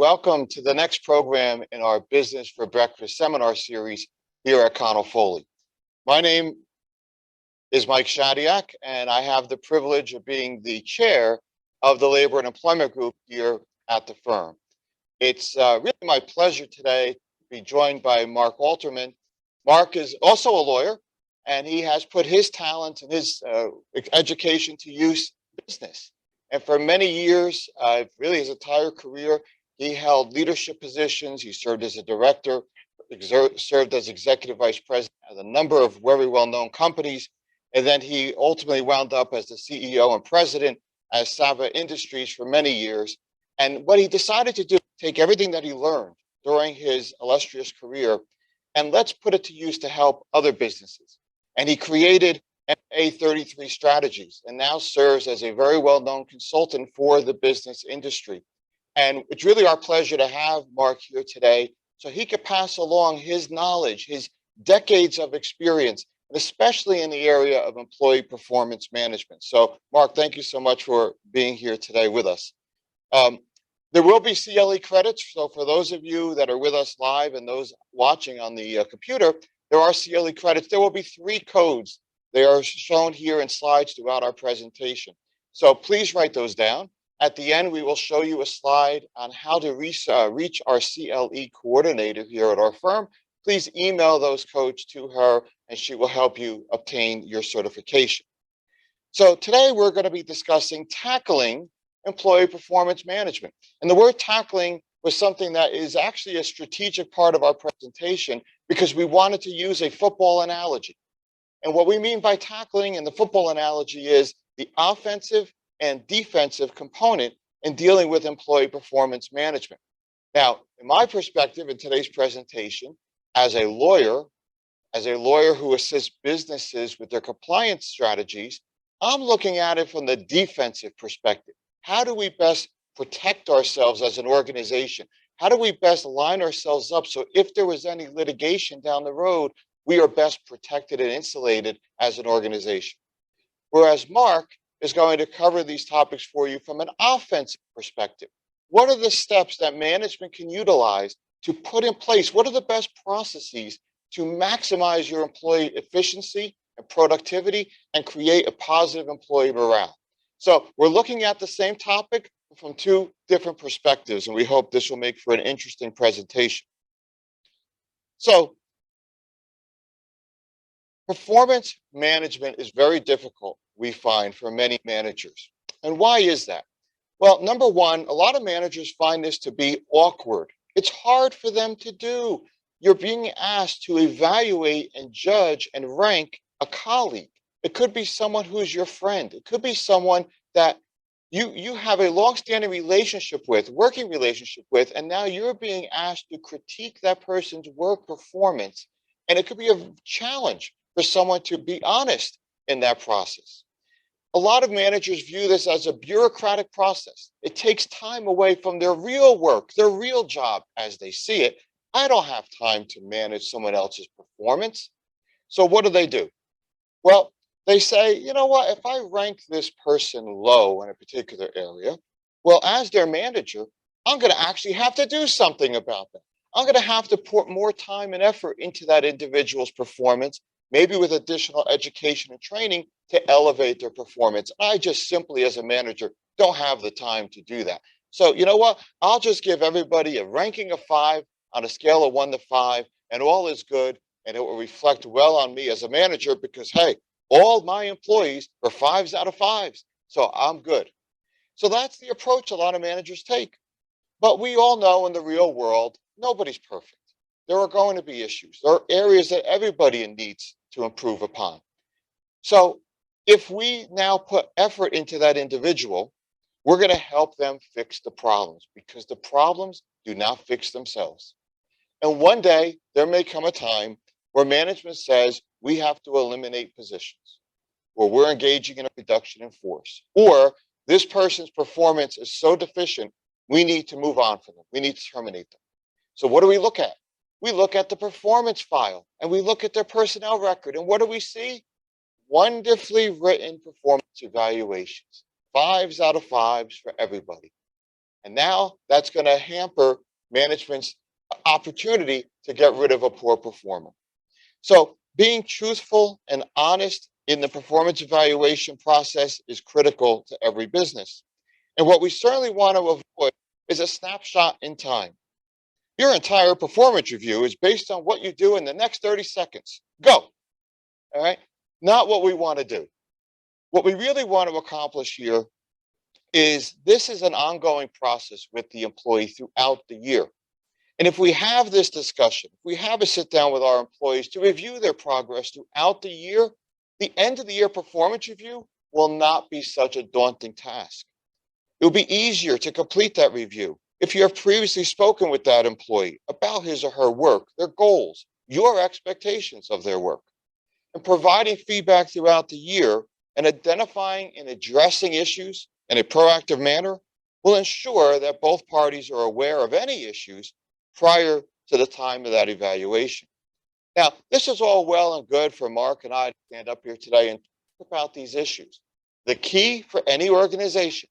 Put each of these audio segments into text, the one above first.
welcome to the next program in our Business for Breakfast seminar series here at Connell Foley. My name is Mike Shadiak, and I have the privilege of being the chair of the Labor and Employment Group here at the firm. It's really my pleasure today to be joined by Marc Alterman. Marc is also a lawyer, and he has put his talents and his education to use in business. And for many years, really his entire career, he held leadership positions. He served as a director, served as executive vice president at a number of very well-known companies. And then he ultimately wound up as the CEO and president at Sava Industries for many years. And what he decided to do, take everything that he learned during his illustrious career, and let's put it to use to help other businesses. And he created A33 Strategies and now serves as a very well-known consultant for the business industry. And it's really our pleasure to have Marc here today so he could pass along his knowledge, his decades of experience, and especially in the area of employee performance management. So Marc, thank you so much for being here today with us. There will be CLE credits. So for those of you that are with us live and those watching on the computer, there are CLE credits. There will be 3 codes. They are shown here in slides throughout our presentation. So please write those down. At the end, we will show you a slide on how to reach our CLE coordinator here at our firm. Please email those codes to her and she will help you obtain your certification. So today we're going to be discussing tackling employee performance management. And the word tackling was something that is actually a strategic part of our presentation because we wanted to use a football analogy. And what we mean by tackling in the football analogy is the offensive and defensive component in dealing with employee performance management. Now, in my perspective in today's presentation, as a lawyer who assists businesses with their compliance strategies, I'm looking at it from the defensive perspective. How do we best protect ourselves as an organization? How do we best line ourselves up so if there was any litigation down the road, we are best protected and insulated as an organization? Whereas Marc is going to cover these topics for you from an offensive perspective. What are the steps that management can utilize to put in place? What are the best processes to maximize your employee efficiency and productivity and create a positive employee morale? So we're looking at the same topic from 2 different perspectives, and we hope this will make for an interesting presentation. So performance management is very difficult, we find, for many managers. And why is that? Well, number one, a lot of managers find this to be awkward. It's hard for them to do. You're being asked to evaluate and judge and rank a colleague. It could be someone who's your friend. It could be someone that you have a long-standing relationship with, working relationship with, and now you're being asked to critique that person's work performance. And it could be a challenge for someone to be honest in that process. A lot of managers view this as a bureaucratic process. It takes time away from their real work, their real job as they see it. I don't have time to manage someone else's performance. So what do? Well, they say, you know what, if I rank this person low in a particular area, well, as their manager, I'm going to actually have to do something about that. I'm going to have to put more time and effort into that individual's performance, maybe with additional education and training to elevate their performance. I just simply, as a manager, don't have the time to do that. So you know what? I'll just give everybody a ranking of 5 on a scale of 1 to 5, and all is good, and it will reflect well on me as a manager because, hey, all my employees are 5s out of 5s, so I'm good. So that's the approach a lot of managers take. But we all know in the real world, nobody's perfect. There are going to be issues. There are areas that everybody needs to improve upon. So if we now put effort into that individual, we're going to help them fix the problems because the problems do not fix themselves. And one day there may come a time where management says we have to eliminate positions, or we're engaging in a reduction in force, or this person's performance is so deficient, we need to move on from them. We need to terminate them. So what do we look at? We look at the performance file and we look at their personnel record. And what do we see? Wonderfully written performance evaluations, 5s out of 5s for everybody. And now that's going to hamper management's opportunity to get rid of a poor performer. So being truthful and honest in the performance evaluation process is critical to every business. And what we certainly want to avoid is a snapshot in time. Your entire performance review is based on what you do in the next 30 seconds. Go. All right. Not what we want to do. What we really want to accomplish here is this is an ongoing process with the employee throughout the year. And if we have this discussion, if we have a sit down with our employees to review their progress throughout the year, the end of the year performance review will not be such a daunting task. It will be easier to complete that review if you have previously spoken with that employee about his or her work, their goals, your expectations of their work, and providing feedback throughout the year and identifying and addressing issues in a proactive manner will ensure that both parties are aware of any issues prior to the time of that evaluation. Now, this is all well and good for Mark and I to stand up here today and talk about these issues. The key for any organization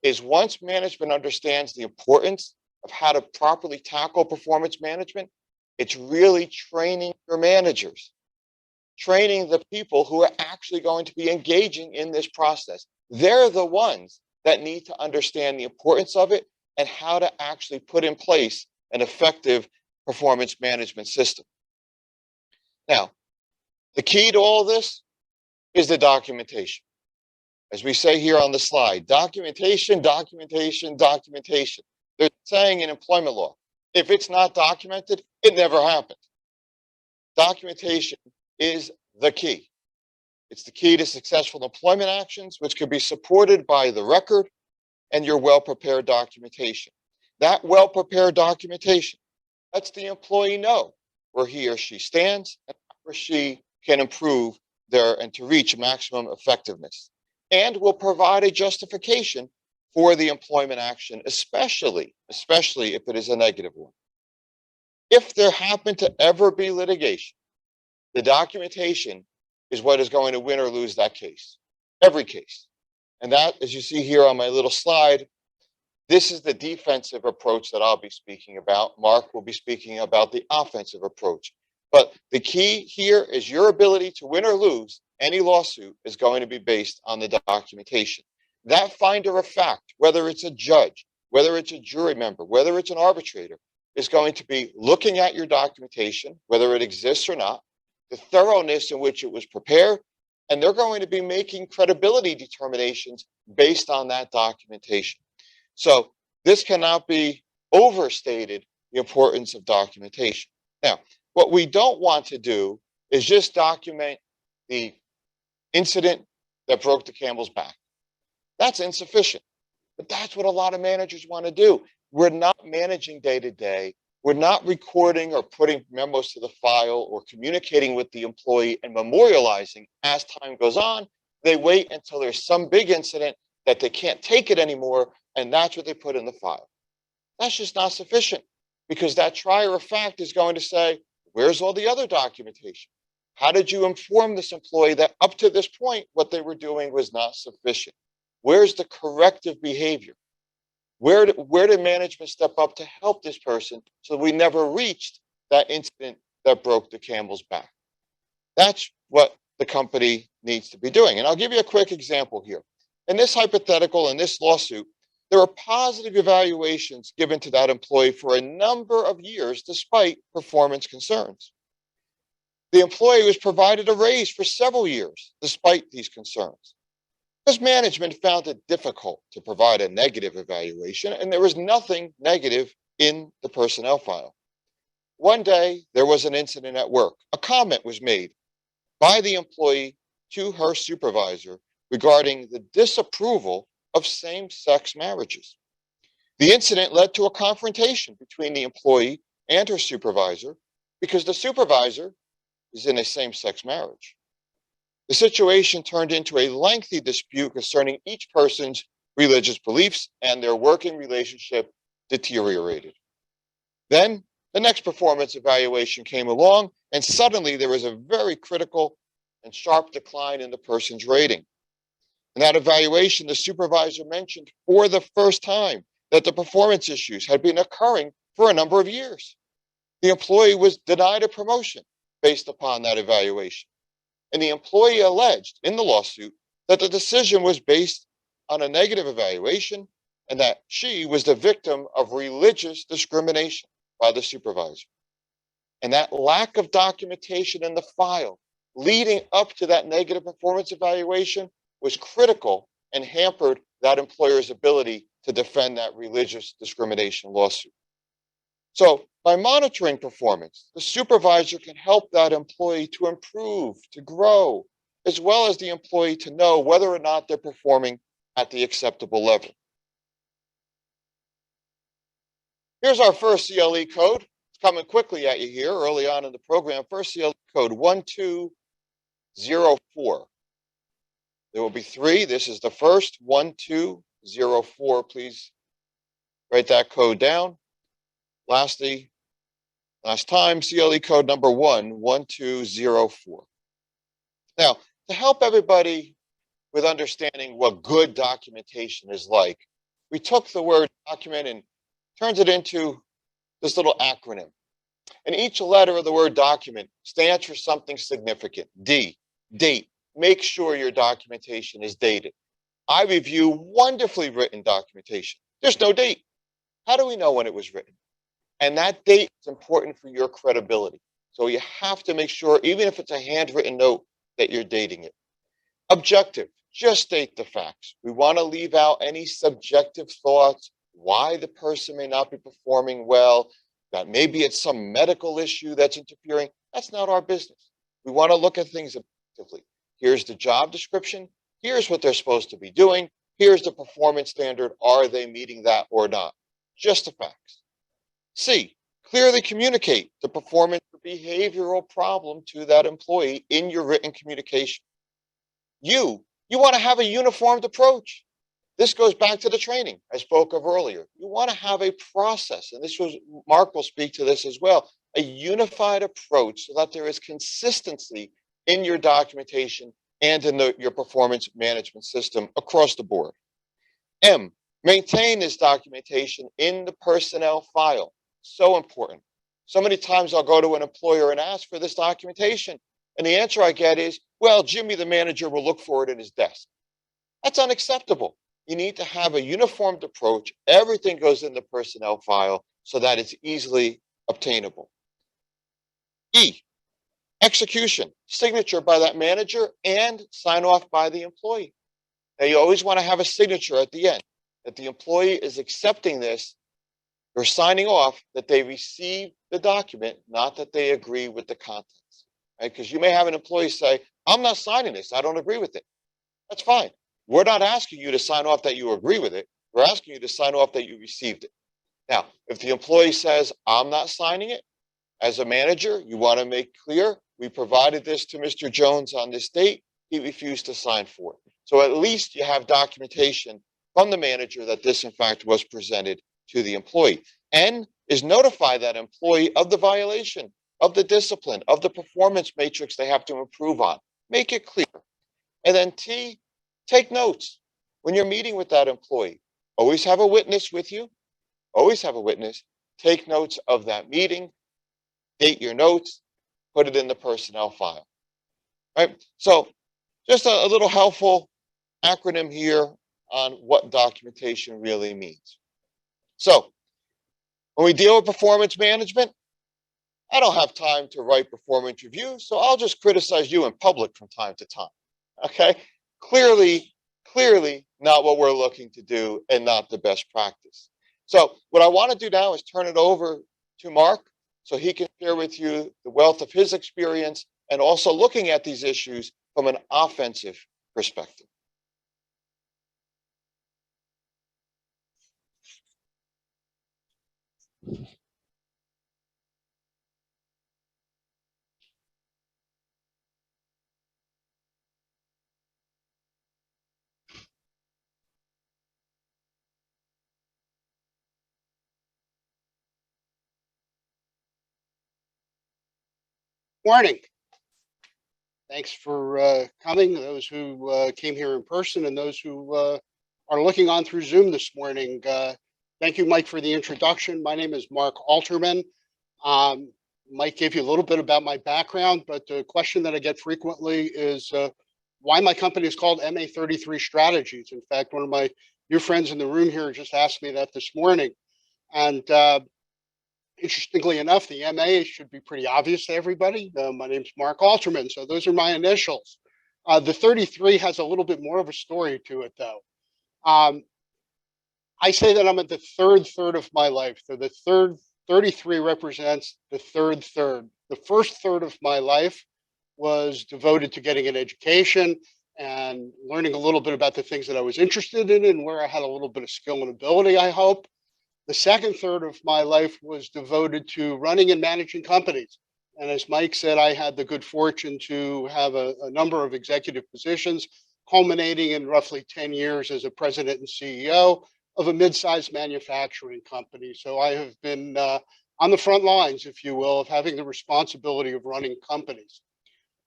is once management understands the importance of how to properly tackle performance management, it's really training your managers, training the people who are actually going to be engaging in this process. They're the ones that need to understand the importance of it and how to actually put in place an effective performance management system. Now, the key to all this is the documentation. As we say here on the slide, documentation, documentation, documentation. They're saying in employment law, if it's not documented, it never happened. Documentation is the key. It's the key to successful employment actions, which can be supported by the record and your well-prepared documentation. That well-prepared documentation lets the employee know where he or she stands and how or she can improve and to reach maximum effectiveness, and will provide a justification for the employment action, especially if it is a negative one. If there happen to ever be litigation, the documentation is what is going to win or lose that case, every case. And that, as you see here on my little slide, this is the defensive approach that I'll be speaking about. Mark will be speaking about the offensive approach. But the key here is your ability to win or lose any lawsuit is going to be based on the documentation. That finder of fact, whether it's a judge, whether it's a jury member, whether it's an arbitrator, is going to be looking at your documentation, whether it exists or not, the thoroughness in which it was prepared, and they're going to be making credibility determinations based on that documentation. So this cannot be overstated, the importance of documentation. Now, what we don't want to do is just document the incident that broke the camel's back. That's insufficient, but that's what a lot of managers want to do. We're not managing day to day. We're not recording or putting memos to the file or communicating with the employee and memorializing as time goes on. They wait until there's some big incident that they can't take it anymore, and that's what they put in the file. That's just not sufficient, because that trier of fact is going to say, where's all the other documentation? How did you inform this employee that up to this point, what they were doing was not sufficient? Where's the corrective behavior? Where did management step up to help this person so we never reached that incident that broke the camel's back? That's what the company needs to be doing. And I'll give you a quick example here. In this hypothetical, in this lawsuit, there are positive evaluations given to that employee for a number of years despite performance concerns. The employee was provided a raise for several years despite these concerns, because management found it difficult to provide a negative evaluation, and there was nothing negative in the personnel file. One day, there was an incident at work. A comment was made by the employee to her supervisor regarding the disapproval of same-sex marriages. The incident led to a confrontation between the employee and her supervisor because the supervisor is in a same-sex marriage. The situation turned into a lengthy dispute concerning each person's religious beliefs, and their working relationship deteriorated. Then the next performance evaluation came along, and suddenly there was a very critical and sharp decline in the person's rating. In that evaluation, the supervisor mentioned for the first time that the performance issues had been occurring for a number of years. The employee was denied a promotion based upon that evaluation. And the employee alleged in the lawsuit that the decision was based on a negative evaluation and that she was the victim of religious discrimination by the supervisor. And that lack of documentation in the file leading up to that negative performance evaluation was critical and hampered that employer's ability to defend that religious discrimination lawsuit. So by monitoring performance, the supervisor can help that employee to improve, to grow, as well as the employee to know whether or not they're performing at the acceptable level. Here's our first CLE code. It's coming quickly at you here early on in the program. First CLE code 1204. There will be three. This is the first 1204. Please write that code down. Last time, CLE code number 1204. Now, to help everybody with understanding what good documentation is like, we took the word document and turned it into this little acronym. And each letter of the word document stands for something significant. D, date. Make sure your documentation is dated. I review wonderfully written documentation. There's no date. How do we know when it was written? And that date is important for your credibility. So you have to make sure, even if it's a handwritten note, that you're dating it. Objective, just state the facts. We want to leave out any subjective thoughts, why the person may not be performing well, that maybe it's some medical issue that's interfering. That's not our business. We want to look at things objectively. Here's the job description. Here's what they're supposed to be doing. Here's the performance standard. Are they meeting that or not? Just the facts. C, clearly communicate the performance or behavioral problem to that employee in your written communication. You want to have a uniformed approach. This goes back to the training I spoke of earlier. You want to have a process, and Mark will speak to this as well, a unified approach so that there is consistency in your documentation and in your performance management system across the board. M, maintain this documentation in the personnel file. So important. So many times I'll go to an employer and ask for this documentation, and the answer I get is, well, Jimmy, the manager, will look for it in his desk. That's unacceptable. You need to have a uniformed approach. Everything goes in the personnel file so that it's easily obtainable. E, execution, signature by that manager and sign off by the employee. Now, you always want to have a signature at the end that the employee is accepting this or signing off that they receive the document, not that they agree with the contents. Right? Because you may have an employee say, I'm not signing this. I don't agree with it. That's fine. We're not asking you to sign off that you agree with it. We're asking you to sign off that you received it. Now, if the employee says, I'm not signing it, as a manager, you want to make clear, we provided this to Mr. Jones on this date. He refused to sign for it. So at least you have documentation from the manager that this, in fact, was presented to the employee. N is notify that employee of the violation, of the discipline, of the performance matrix they have to improve on. Make it clear. And then T, take notes. When you're meeting with that employee, always have a witness with you. Always have a witness. Take notes of that meeting. Date your notes. Put it in the personnel file. Right? So just a little helpful acronym here on what documentation really means. So when we deal with performance management, I don't have time to write performance reviews, so I'll just criticize you in public from time to time. Okay? Clearly not what we're looking to do and not the best practice. So what I want to do now is turn it over to Mark so he can share with you the wealth of his experience and also looking at these issues from an offensive perspective. Morning. Thanks for coming, those who came here in person and those who are looking on through Zoom this morning. Thank you, Mike, for the introduction. My name is Marc Alterman. Mike gave you a little bit about my background, but the question that I get frequently is why my company is called MA33 Strategies. In fact, one of my new friends in the room here just asked me that this morning. And interestingly enough, the MA should be pretty obvious to everybody. My name's Marc Alterman, so those are my initials. The 33 has a little bit more of a story to it, though. I say that I'm at the third of my life. So the third 33 represents the third. The first third of my life was devoted to getting an education and learning a little bit about the things that I was interested in and where I had a little bit of skill and ability, I hope. The second third of my life was devoted to running and managing companies. And as Mike said, I had the good fortune to have a number of executive positions, culminating in roughly 10 years as a president and CEO of a mid-sized manufacturing company. So I have been on the front lines, if you will, of having the responsibility of running companies.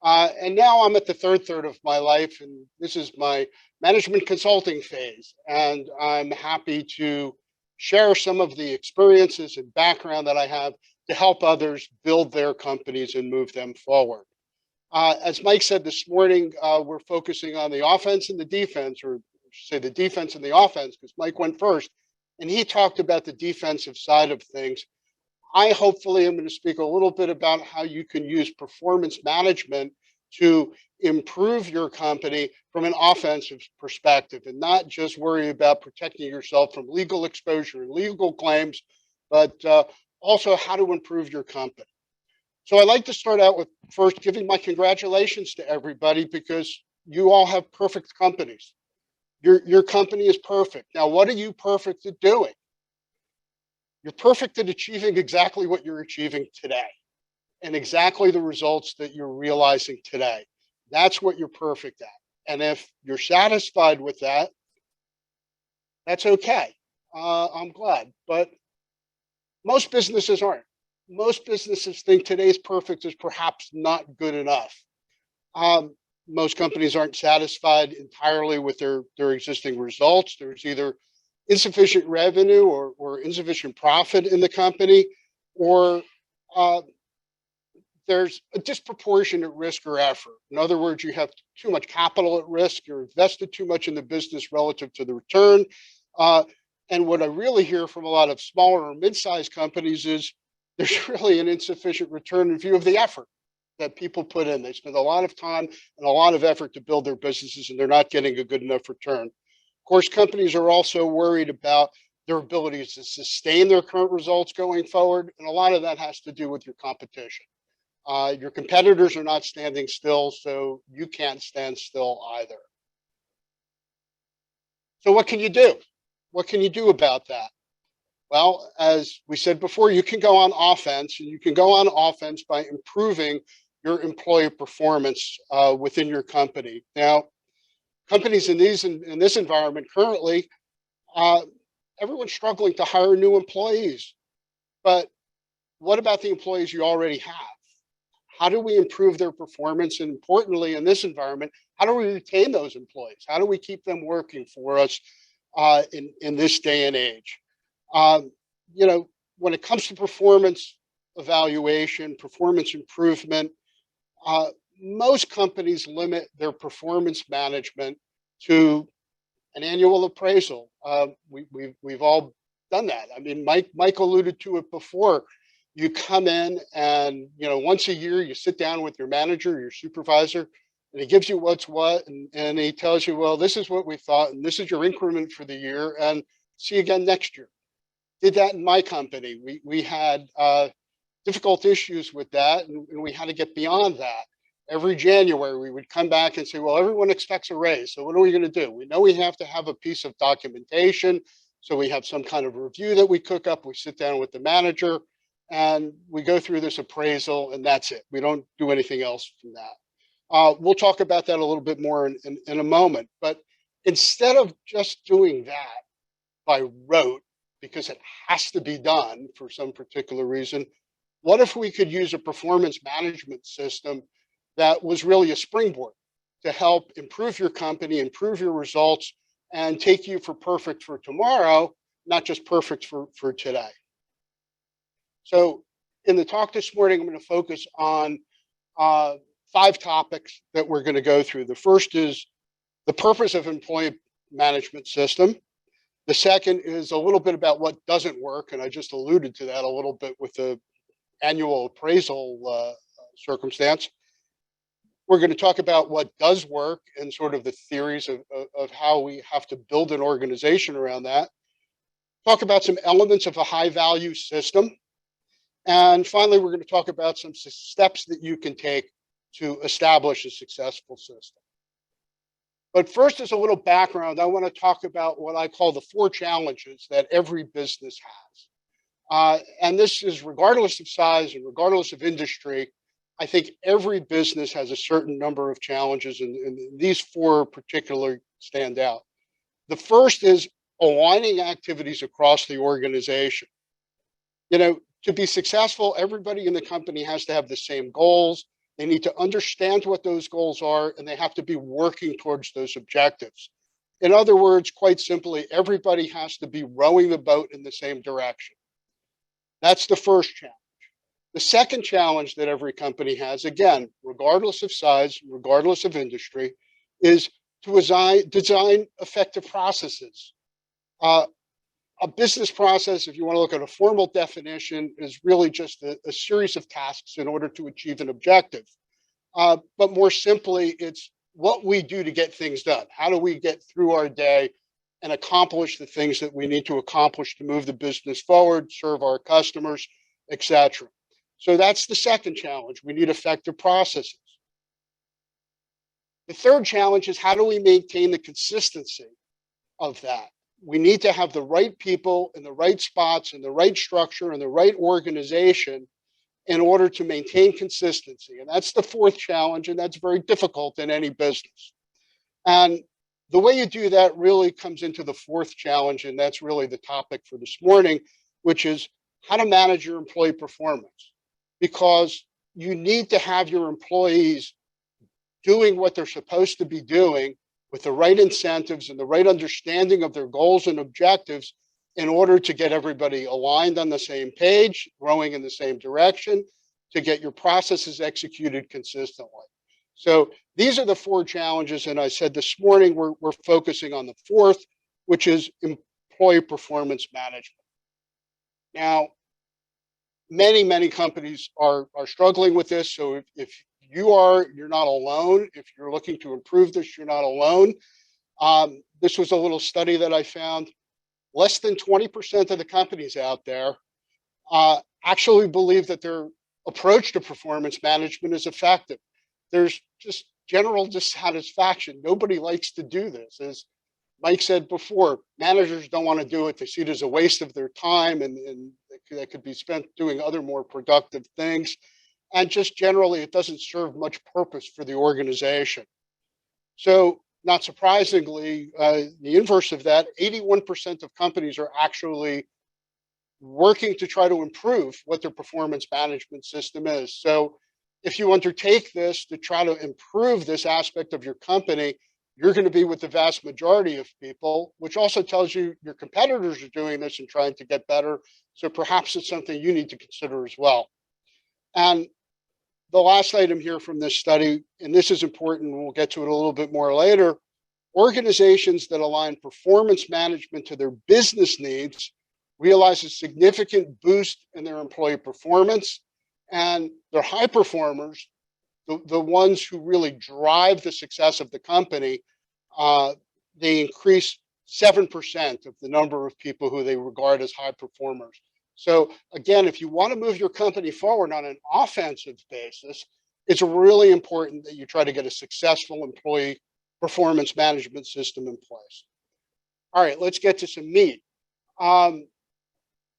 And now I'm at the third of my life, and this is my management consulting phase. And I'm happy to share some of the experiences and background that I have to help others build their companies and move them forward. As Mike said this morning, we're focusing on the offense and the defense, or say the defense and the offense, because Mike went first, and he talked about the defensive side of things. I hopefully am going to speak a little bit about how you can use performance management to improve your company from an offensive perspective and not just worry about protecting yourself from legal exposure and legal claims, but also how to improve your company. So I'd like to start out with first giving my congratulations to everybody because you all have perfect companies. Your company is perfect. Now, what are you perfect at doing? You're perfect at achieving exactly what you're achieving today and exactly the results that you're realizing today. That's what you're perfect at. And if you're satisfied with that, that's okay. I'm glad. But most businesses aren't. Most businesses think today's perfect is perhaps not good enough. Most companies aren't satisfied entirely with their existing results. There's either insufficient revenue or insufficient profit in the company, or there's a disproportionate risk or effort. In other words, you have too much capital at risk, you're invested too much in the business relative to the return. And what I really hear from a lot of smaller or mid-sized companies is there's really an insufficient return in view of the effort that people put in. They spend a lot of time and a lot of effort to build their businesses, and they're not getting a good enough return. Of course, companies are also worried about their ability to sustain their current results going forward, and a lot of that has to do with your competition. Your competitors are not standing still, so you can't stand still either. So what can you do? What can you do about that? Well, as we said before, you can go on offense, and you can go on offense by improving your employee performance within your company. Now, companies in this environment currently, everyone's struggling to hire new employees. But what about the employees you already have? How do we improve their performance? And importantly, in this environment, how do we retain those employees? How do we keep them working for us in this day and age? When it comes to performance evaluation, performance improvement, most companies limit their performance management to an annual appraisal. We've all done that. I mean, Mike alluded to it before. You come in and, once a year you sit down with your manager, your supervisor, and he gives you what's what, and he tells you, well, this is what we thought, and this is your increment for the year, and see you again next year. Did that in my company. We had difficult issues with that, and we had to get beyond that. Every January, we would come back and say, well, everyone expects a raise. So what are we going to do? We know we have to have a piece of documentation. So we have some kind of review that we cook up. We sit down with the manager and we go through this appraisal, and that's it. We don't do anything else from that. We'll talk about that a little bit more in a moment. But instead of just doing that by rote, because it has to be done for some particular reason, what if we could use a performance management system that was really a springboard to help improve your company, improve your results, and take you for perfect for tomorrow not just perfect for today. So in the talk this morning, I'm going to focus on 5 topics that we're going to go through. The first is the purpose of employee management system. The second is a little bit about what doesn't work, and I just alluded to that a little bit with the annual appraisal circumstance. We're going to talk about what does work and sort of the theories of how we have to build an organization around that. Talk about some elements of a high value system. And finally, we're going to talk about some steps that you can take to establish a successful system. But first, as a little background, I want to talk about what I call the 4 challenges that every business has. And this is regardless of size and regardless of industry. I think every business has a certain number of challenges, and these 4 particularly stand out. The first is aligning activities across the organization. You know, to be successful, everybody in the company has to have the same goals. They need to understand what those goals are, and they have to be working towards those objectives. In other words, quite simply, everybody has to be rowing the boat in the same direction. That's the first challenge. The second challenge that every company has, again, regardless of size, regardless of industry, is to design effective processes. A business process, if you want to look at a formal definition, is really just a series of tasks in order to achieve an objective. But more simply, it's what we do to get things done. How do we get through our day and accomplish the things that we need to accomplish to move the business forward, serve our customers, etc. So that's the second challenge. We need effective processes. The third challenge is how do we maintain the consistency of that? We need to have the right people in the right spots, in the right structure, and the right organization in order to maintain consistency. And that's the fourth challenge, and that's very difficult in any business. And the way you do that really comes into the fourth challenge, and that's really the topic for this morning, which is how to manage your employee performance. Because you need to have your employees doing what they're supposed to be doing with the right incentives and the right understanding of their goals and objectives in order to get everybody aligned on the same page, growing in the same direction, to get your processes executed consistently. So these are the 4 challenges, and I said this morning we're focusing on the fourth, which is employee performance management. Now, many companies are struggling with this. So if you're not alone. If you're looking to improve this, you're not alone. This was a little study that I found. Less than 20% of the companies out there actually believe that their approach to performance management is effective. There's just general dissatisfaction. Nobody likes to do this. As Mike said before, managers don't want to do it. They see it as a waste of their time, and that could be spent doing other more productive things. And just generally, it doesn't serve much purpose for the organization. So not surprisingly, the inverse of that, 81% of companies are actually working to try to improve what their performance management system is. So if you undertake this to try to improve this aspect of your company, you're going to be with the vast majority of people, which also tells you your competitors are doing this and trying to get better. So perhaps it's something you need to consider as well. And the last item here from this study, and this is important, we'll get to it a little bit more later, organizations that align performance management to their business needs realize a significant boost in their employee performance, and their high performers, the ones who really drive the success of the company, they increase 7% of the number of people who they regard as high performers. So again, if you want to move your company forward on an offensive basis, it's really important that you try to get a successful employee performance management system in place. All right, let's get to some meat.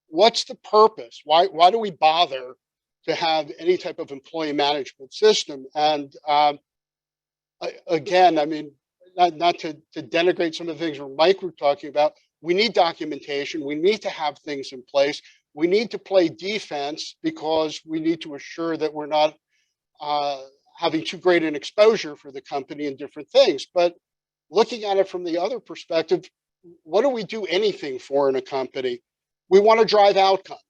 What's the purpose? Why do we bother to have any type of employee management system? And again, I mean, not to denigrate some of the things Mike was talking about, we need documentation. We need to have things in place. We need to play defense because we need to assure that we're not having too great an exposure for the company in different things. But looking at it from the other perspective, what do we do anything for in a company? We want to drive outcomes.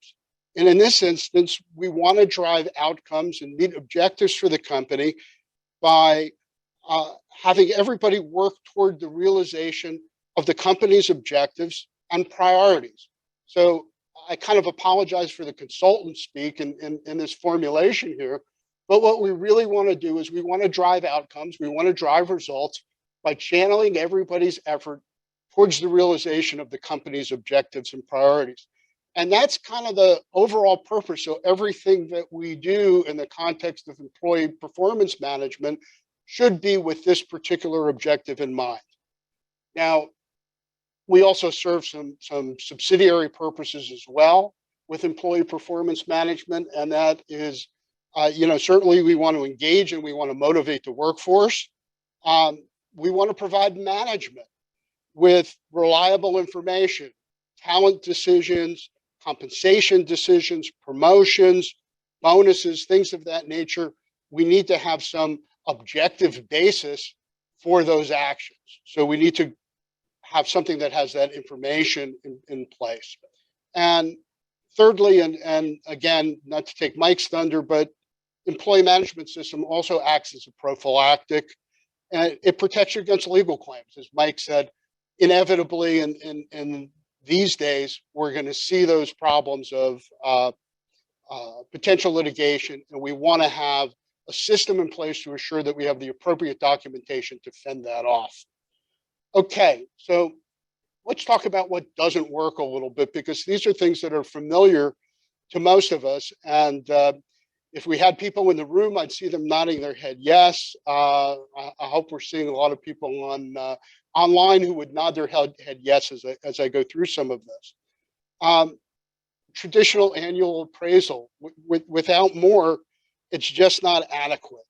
And in this instance, we want to drive outcomes and meet objectives for the company by having everybody work toward the realization of the company's objectives and priorities. So I kind of apologize for the consultant speak in this formulation here, but what we really want to do is we want to drive outcomes, we want to drive results by channeling everybody's effort towards the realization of the company's objectives and priorities. And that's kind of the overall purpose. So everything that we do in the context of employee performance management should be with this particular objective in mind. Now, we also serve some subsidiary purposes as well with employee performance management, and that is, certainly we want to engage and we want to motivate the workforce. We want to provide management with reliable information, talent decisions, compensation decisions, promotions, bonuses, things of that nature. We need to have some objective basis for those actions. So we need to have something that has that information in place. And thirdly, and again, not to take Mike's thunder, but employee management system also acts as a prophylactic, and it protects you against legal claims. As Mike said, inevitably in these days, we're going to see those problems of potential litigation, and we want to have a system in place to assure that we have the appropriate documentation to fend that off. Okay, so let's talk about what doesn't work a little bit, because these are things that are familiar to most of us. And if we had people in the room, I'd see them nodding their head yes. I hope we're seeing a lot of people online who would nod their head yes as I go through some of this. Traditional annual appraisal, without more, it's just not adequate.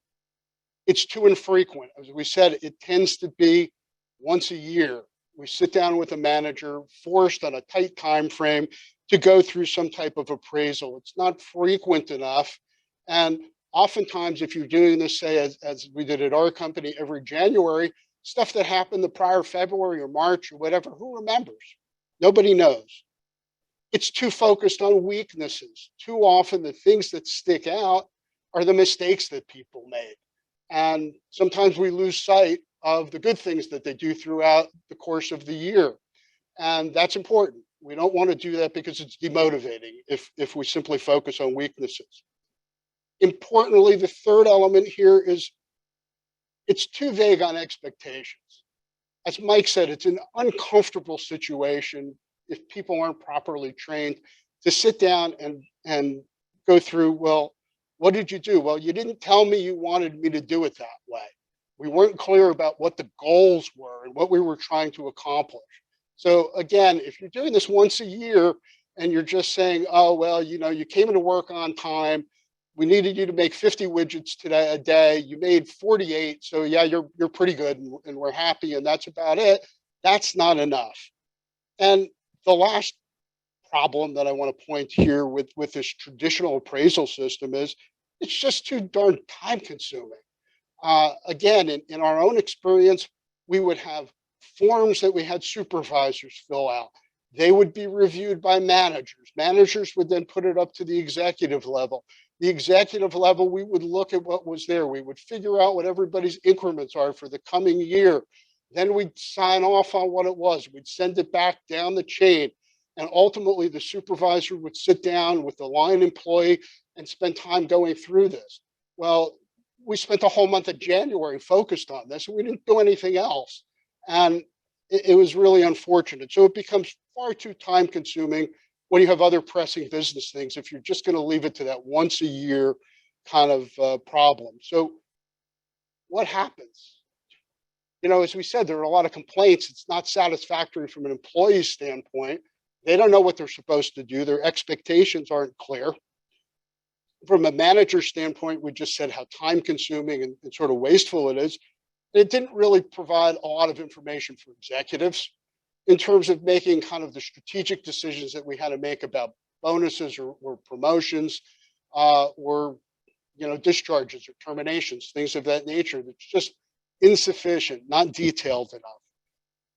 It's too infrequent. As we said, it tends to be once a year. We sit down with a manager, forced on a tight time frame to go through some type of appraisal. It's not frequent enough. And oftentimes, if you're doing this, say, as we did at our company every January, stuff that happened the prior February or March or whatever, who remembers? Nobody knows. It's too focused on weaknesses. Too often, the things that stick out are the mistakes that people made. And sometimes we lose sight of the good things that they do throughout the course of the year. And that's important. We don't want to do that because it's demotivating if we simply focus on weaknesses. Importantly, the third element here is it's too vague on expectations. As Mike said, it's an uncomfortable situation if people aren't properly trained to sit down and go through, well, what did you do? Well, you didn't tell me you wanted me to do it that way. We weren't clear about what the goals were and what we were trying to accomplish. So again, if you're doing this once a year and you're just saying, oh, well, you came into work on time, we needed you to make 50 widgets today a day, you made 48, so yeah, you're pretty good and we're happy and that's about it. That's not enough. And the last problem that I want to point here with this traditional appraisal system is it's just too darn time consuming. Again, in our own experience, we would have forms that we had supervisors fill out. They would be reviewed by managers. Managers would then put it up to the executive level. The executive level, we would look at what was there. We would figure out what everybody's increments are for the coming year. Then we'd sign off on what it was. We'd send it back down the chain. And ultimately, the supervisor would sit down with the line employee and spend time going through this. Well, we spent the whole month of January focused on this, and we didn't do anything else. And it was really unfortunate. So it becomes far too time consuming when you have other pressing business things if you're just going to leave it to that once a year kind of problem. So what happens? As we said, there are a lot of complaints. It's not satisfactory from an employee standpoint. They don't know what they're supposed to do. Their expectations aren't clear. From a manager standpoint, we just said how time consuming and sort of wasteful it is. It didn't really provide a lot of information for executives in terms of making kind of the strategic decisions that we had to make about bonuses or promotions or discharges or terminations, things of that nature. That's just insufficient, not detailed enough.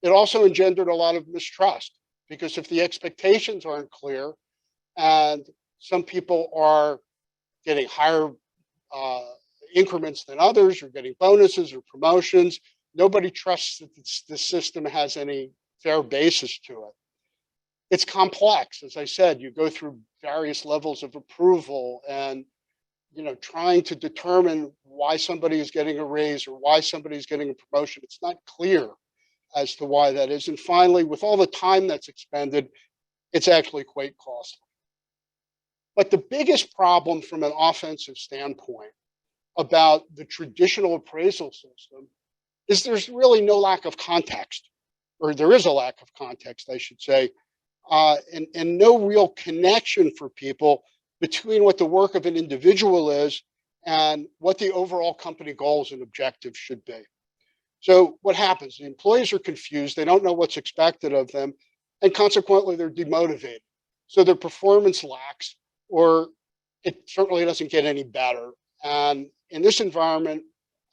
It also engendered a lot of mistrust because if the expectations aren't clear and some people are getting higher uh, increments than others or getting bonuses or promotions, nobody trusts that the system has any fair basis to it. It's complex. As I said, you go through various levels of approval and trying to determine why somebody is getting a raise or why somebody is getting a promotion. It's not clear as to why that is. And finally, with all the time that's expended, it's actually quite costly. But the biggest problem from an offensive standpoint about the traditional appraisal system is there's really no lack of context, or there is a lack of context, I should say, and no real connection for people between what the work of an individual is and what the overall company goals and objectives should be. So what happens? The employees are confused. They don't know what's expected of them, and consequently, they're demotivated. So their performance lacks, or it certainly doesn't get any better. And in this environment,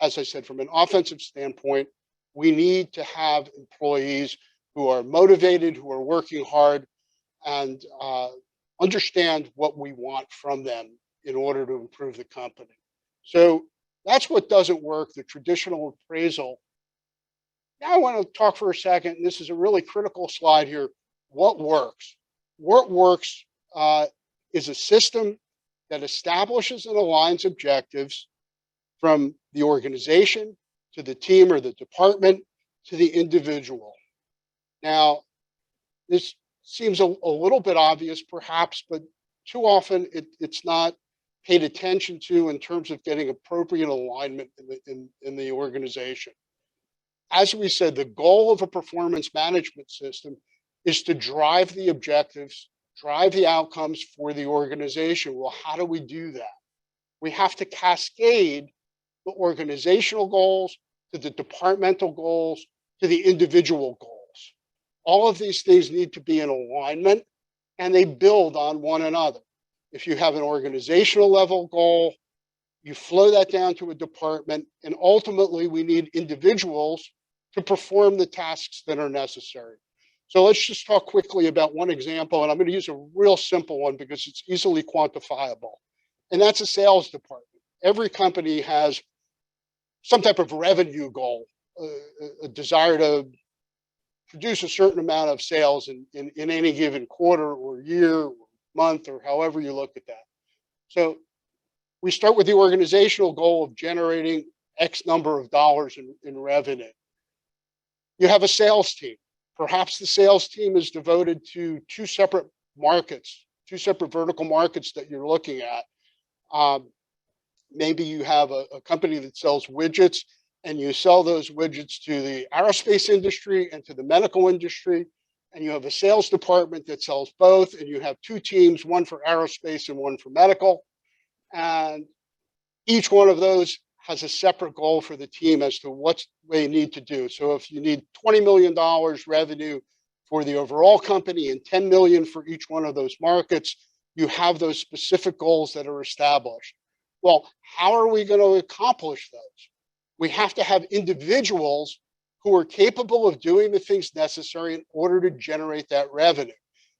as I said, from an offensive standpoint, we need to have employees who are motivated, who are working hard, and understand what we want from them in order to improve the company. So that's what doesn't work, the traditional appraisal. Now I want to talk for a second, and this is a really critical slide here, what works. What works is a system that establishes and aligns objectives from the organization to the team or the department to the individual. Now, this seems a little bit obvious perhaps, but too often it's not paid attention to in terms of getting appropriate alignment in the organization. As we said, the goal of a performance management system is to drive the objectives, drive the outcomes for the organization. Well, how do we do that? We have to cascade the organizational goals to the departmental goals to the individual goals. All of these things need to be in alignment and they build on one another. If you have an organizational level goal, you flow that down to a department, and ultimately we need individuals to perform the tasks that are necessary. So let's just talk quickly about one example, and I'm going to use a real simple one because it's easily quantifiable, and that's a sales department. Every company has some type of revenue goal, a desire to produce a certain amount of sales in any given quarter or year or month or however you look at that. So we start with the organizational goal of generating X number of dollars in revenue. You have a sales team. Perhaps the sales team is devoted to two separate markets, two separate vertical markets that you're looking at. Maybe you have a company that sells widgets and you sell those widgets to the aerospace industry and to the medical industry. And you have a sales department that sells both. And you have two teams, one for aerospace and one for medical. And each one of those has a separate goal for the team as to what they need to do. So if you need $20 million revenue for the overall company and 10 million for each one of those markets, you have those specific goals that are established. Well, how are we going to accomplish those? We have to have individuals who are capable of doing the things necessary in order to generate that revenue,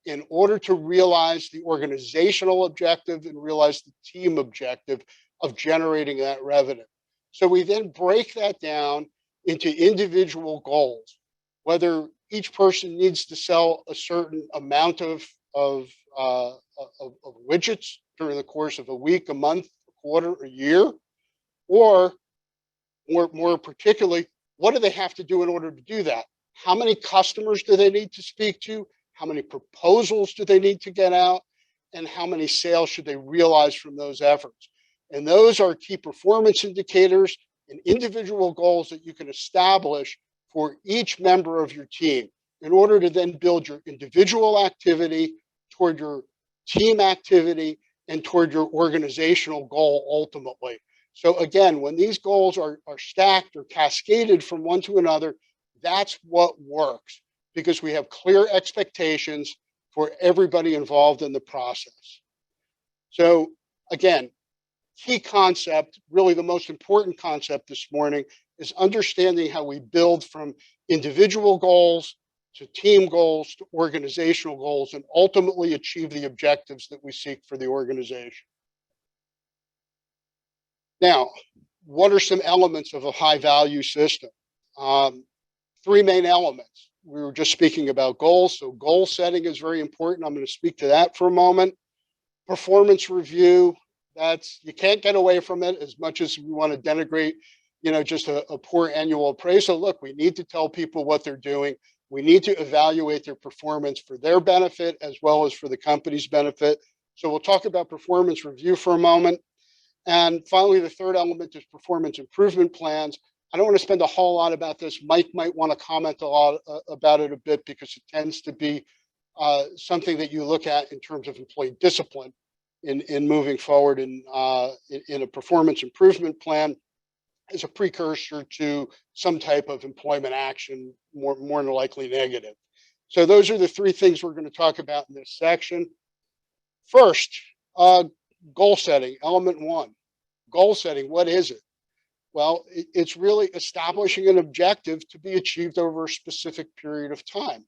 in order to realize the organizational objective and realize the team objective of generating that revenue. So we then break that down into individual goals, whether each person needs to sell a certain amount of widgets during the course of a week, a month, a quarter, a year, or more particularly, what do they have to do in order to do that? How many customers do they need to speak to? How many proposals do they need to get out? And how many sales should they realize from those efforts? And those are key performance indicators and individual goals that you can establish for each member of your team in order to then build your individual activity toward your team activity and toward your organizational goal ultimately. So again, when these goals are stacked or cascaded from one to another, that's what works because we have clear expectations for everybody involved in the process. So again, key concept, really the most important concept this morning, is understanding how we build from individual goals, to team goals, to organizational goals, and ultimately achieve the objectives that we seek for the organization. Now, what are some elements of a high value system? Three main elements. We were just speaking about goals, so goal setting is very important. I'm going to speak to that for a moment. Performance review, that's, you can't get away from it as much as we want to denigrate, just a poor annual appraisal. Look, we need to tell people what they're doing. We need to evaluate their performance for their benefit as well as for the company's benefit. So we'll talk about performance review for a moment. And finally, the third element is performance improvement plans. I don't want to spend a whole lot about this. Mike might want to comment a lot about it a bit because it tends to be something that you look at in terms of employee discipline in moving forward in a performance improvement plan as a precursor to some type of employment action, more than likely negative. So those are the three things we're going to talk about in this section. First, goal setting, element one. Goal setting, what is it? Well, it's really establishing an objective to be achieved over a specific period of time.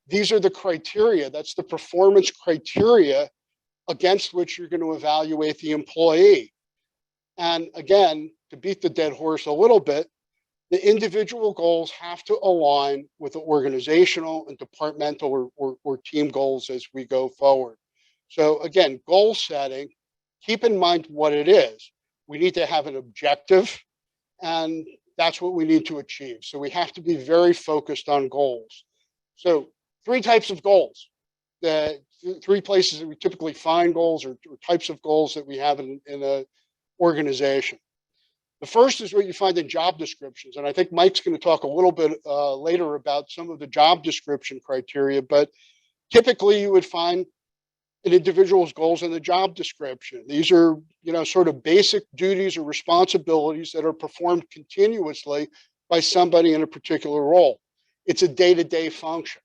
These are the criteria, that's the performance criteria against which you're going to evaluate the employee. And again, to beat the dead horse a little bit, the individual goals have to align with the organizational and departmental or team goals as we go forward. So again, goal setting, keep in mind what it is. We need to have an objective, and that's what we need to achieve. So we have to be very focused on goals. So three types of goals. The three places that we typically find goals or types of goals that we have in an organization. The first is what you find in job descriptions. And I think Mike's going to talk a little bit later about some of the job description criteria, but typically you would find an individual's goals in the job description. These are, sort of basic duties or responsibilities that are performed continuously by somebody in a particular role. It's a day-to-day function.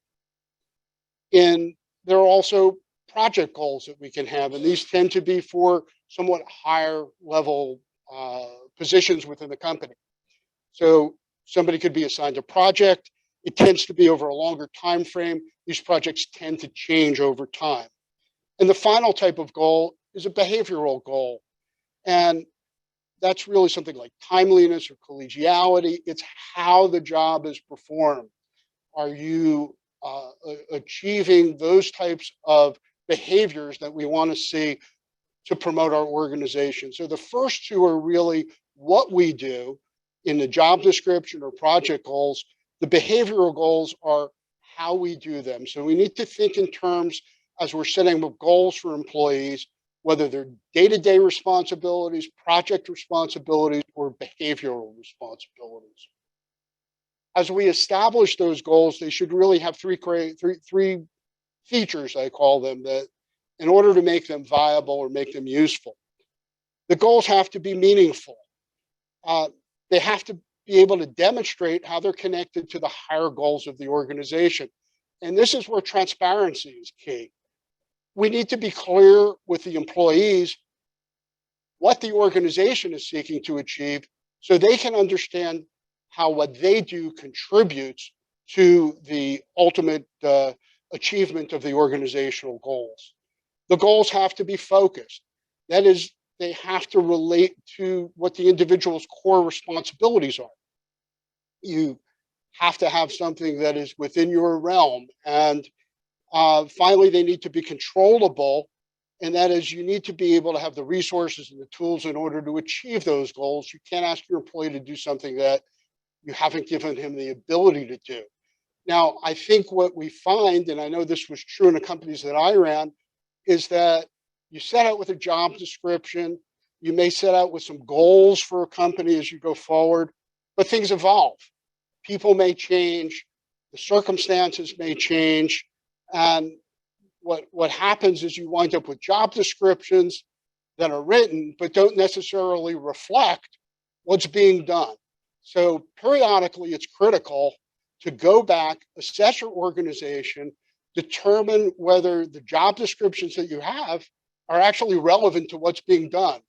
And there are also project goals that we can have, and these tend to be for somewhat higher level positions within the company. So somebody could be assigned a project. It tends to be over a longer time frame. These projects tend to change over time. And the final type of goal is a behavioral goal. And that's really something like timeliness or collegiality. It's how the job is performed. Are you achieving those types of behaviors that we want to see to promote our organization? So the first two are really what we do in the job description or project goals. The behavioral goals are how we do them. So we need to think in terms, as we're setting up goals for employees, whether they're day-to-day responsibilities, project responsibilities, or behavioral responsibilities. As we establish those goals, they should really have three features, I call them, that in order to make them viable or make them useful. The goals have to be meaningful. They have to be able to demonstrate how they're connected to the higher goals of the organization. And this is where transparency is key. We need to be clear with the employees what the organization is seeking to achieve so they can understand how what they do contributes to the ultimate achievement of the organizational goals. The goals have to be focused. That is, they have to relate to what the individual's core responsibilities are. You have to have something that is within your realm. And finally, they need to be controllable. And that is, you need to be able to have the resources and the tools in order to achieve those goals. You can't ask your employee to do something that you haven't given him the ability to do. Now, I think what we find, and I know this was true in the companies that I ran, is that you set out with a job description, you may set out with some goals for a company as you go forward, but things evolve. People may change, the circumstances may change, and what happens is you wind up with job descriptions that are written but don't necessarily reflect what's being done. So periodically, it's critical to go back, assess your organization, determine whether the job descriptions that you have are actually relevant to what's being done.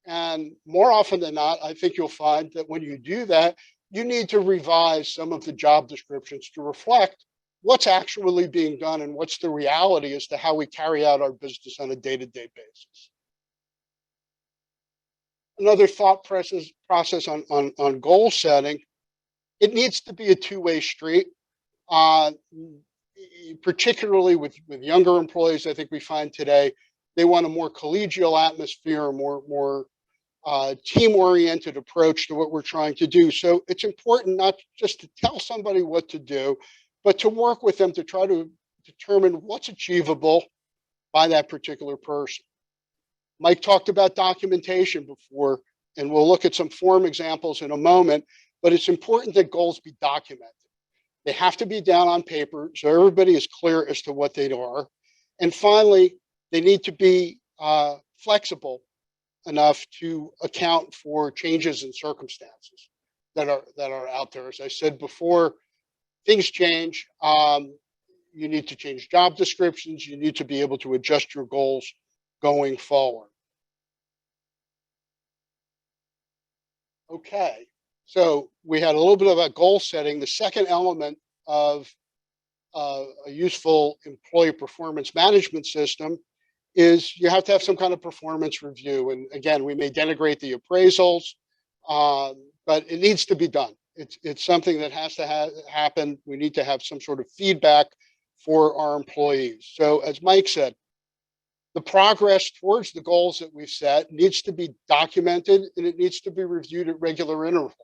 And more often than not, I think you'll find that when you do that, you need to revise some of the job descriptions to reflect what's actually being done and what's the reality as to how we carry out our business on a day-to-day basis. Another thought process on goal setting, it needs to be a two-way street. Uh, Particularly with younger employees, I think we find today they want a more collegial atmosphere, more team-oriented approach to what we're trying to do. So it's important not just to tell somebody what to do, but to work with them to try to determine what's achievable by that particular person. Mike talked about documentation before, and we'll look at some form examples in a moment, but it's important that goals be documented. They have to be down on paper so everybody is clear as to what they are. And finally, they need to be flexible enough to account for changes in circumstances that are out there. As I said before, things change. You need to change job descriptions. You need to be able to adjust your goals going forward. Okay, so we had a little bit about goal setting. The second element of a useful employee performance management system is you have to have some kind of performance review. And again, we may denigrate the appraisals, but it needs to be done. It's something that has to happen. We need to have some sort of feedback for our employees. So as Mike said, the progress towards the goals that we've set needs to be documented and it needs to be reviewed at regular intervals.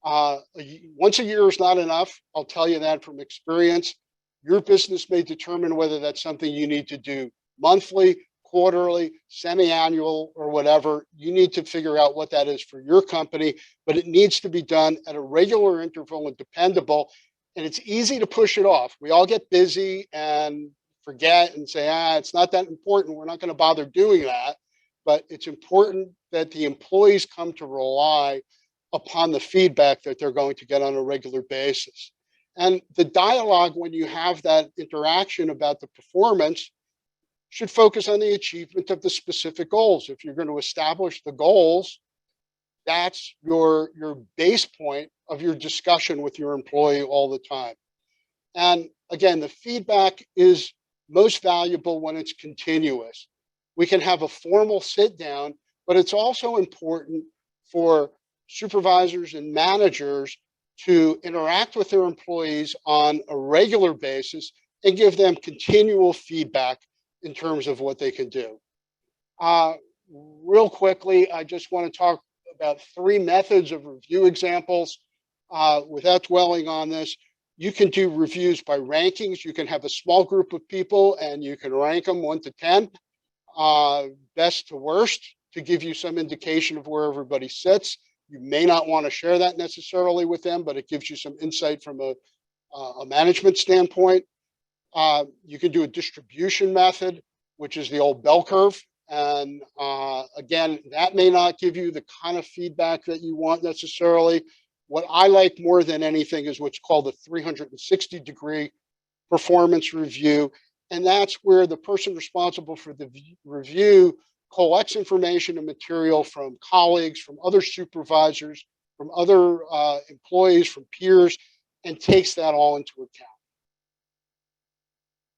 Once a year is not enough. I'll tell you that from experience. Your business may determine whether that's something you need to do monthly, quarterly, semi-annual, or whatever. You need to figure out what that is for your company, but it needs to be done at a regular interval and dependable. And it's easy to push it off. We all get busy and forget and say, it's not that important. We're not going to bother doing that. But it's important that the employees come to rely upon the feedback that they're going to get on a regular basis. And the dialogue, when you have that interaction about the performance, should focus on the achievement of the specific goals. If you're going to establish the goals, that's your base point of your discussion with your employee all the time. And again, the feedback is most valuable when it's continuous. We can have a formal sit down, but it's also important for supervisors and managers to interact with their employees on a regular basis and give them continual feedback in terms of what they can do. Real quickly, I just want to talk about 3 methods of review examples. Without dwelling on this, you can do reviews by rankings. You can have a small group of people and you can rank them 1 to 10, best to worst, to give you some indication of where everybody sits. You may not want to share that necessarily with them, but it gives you some insight from a management standpoint. You can do a distribution method, which is the old bell curve. And again, that may not give you the kind of feedback that you want necessarily. What I like more than anything is what's called a 360-degree performance review. And that's where the person responsible for the review collects information and material from colleagues, from other supervisors, from other employees, from peers, and takes that all into account.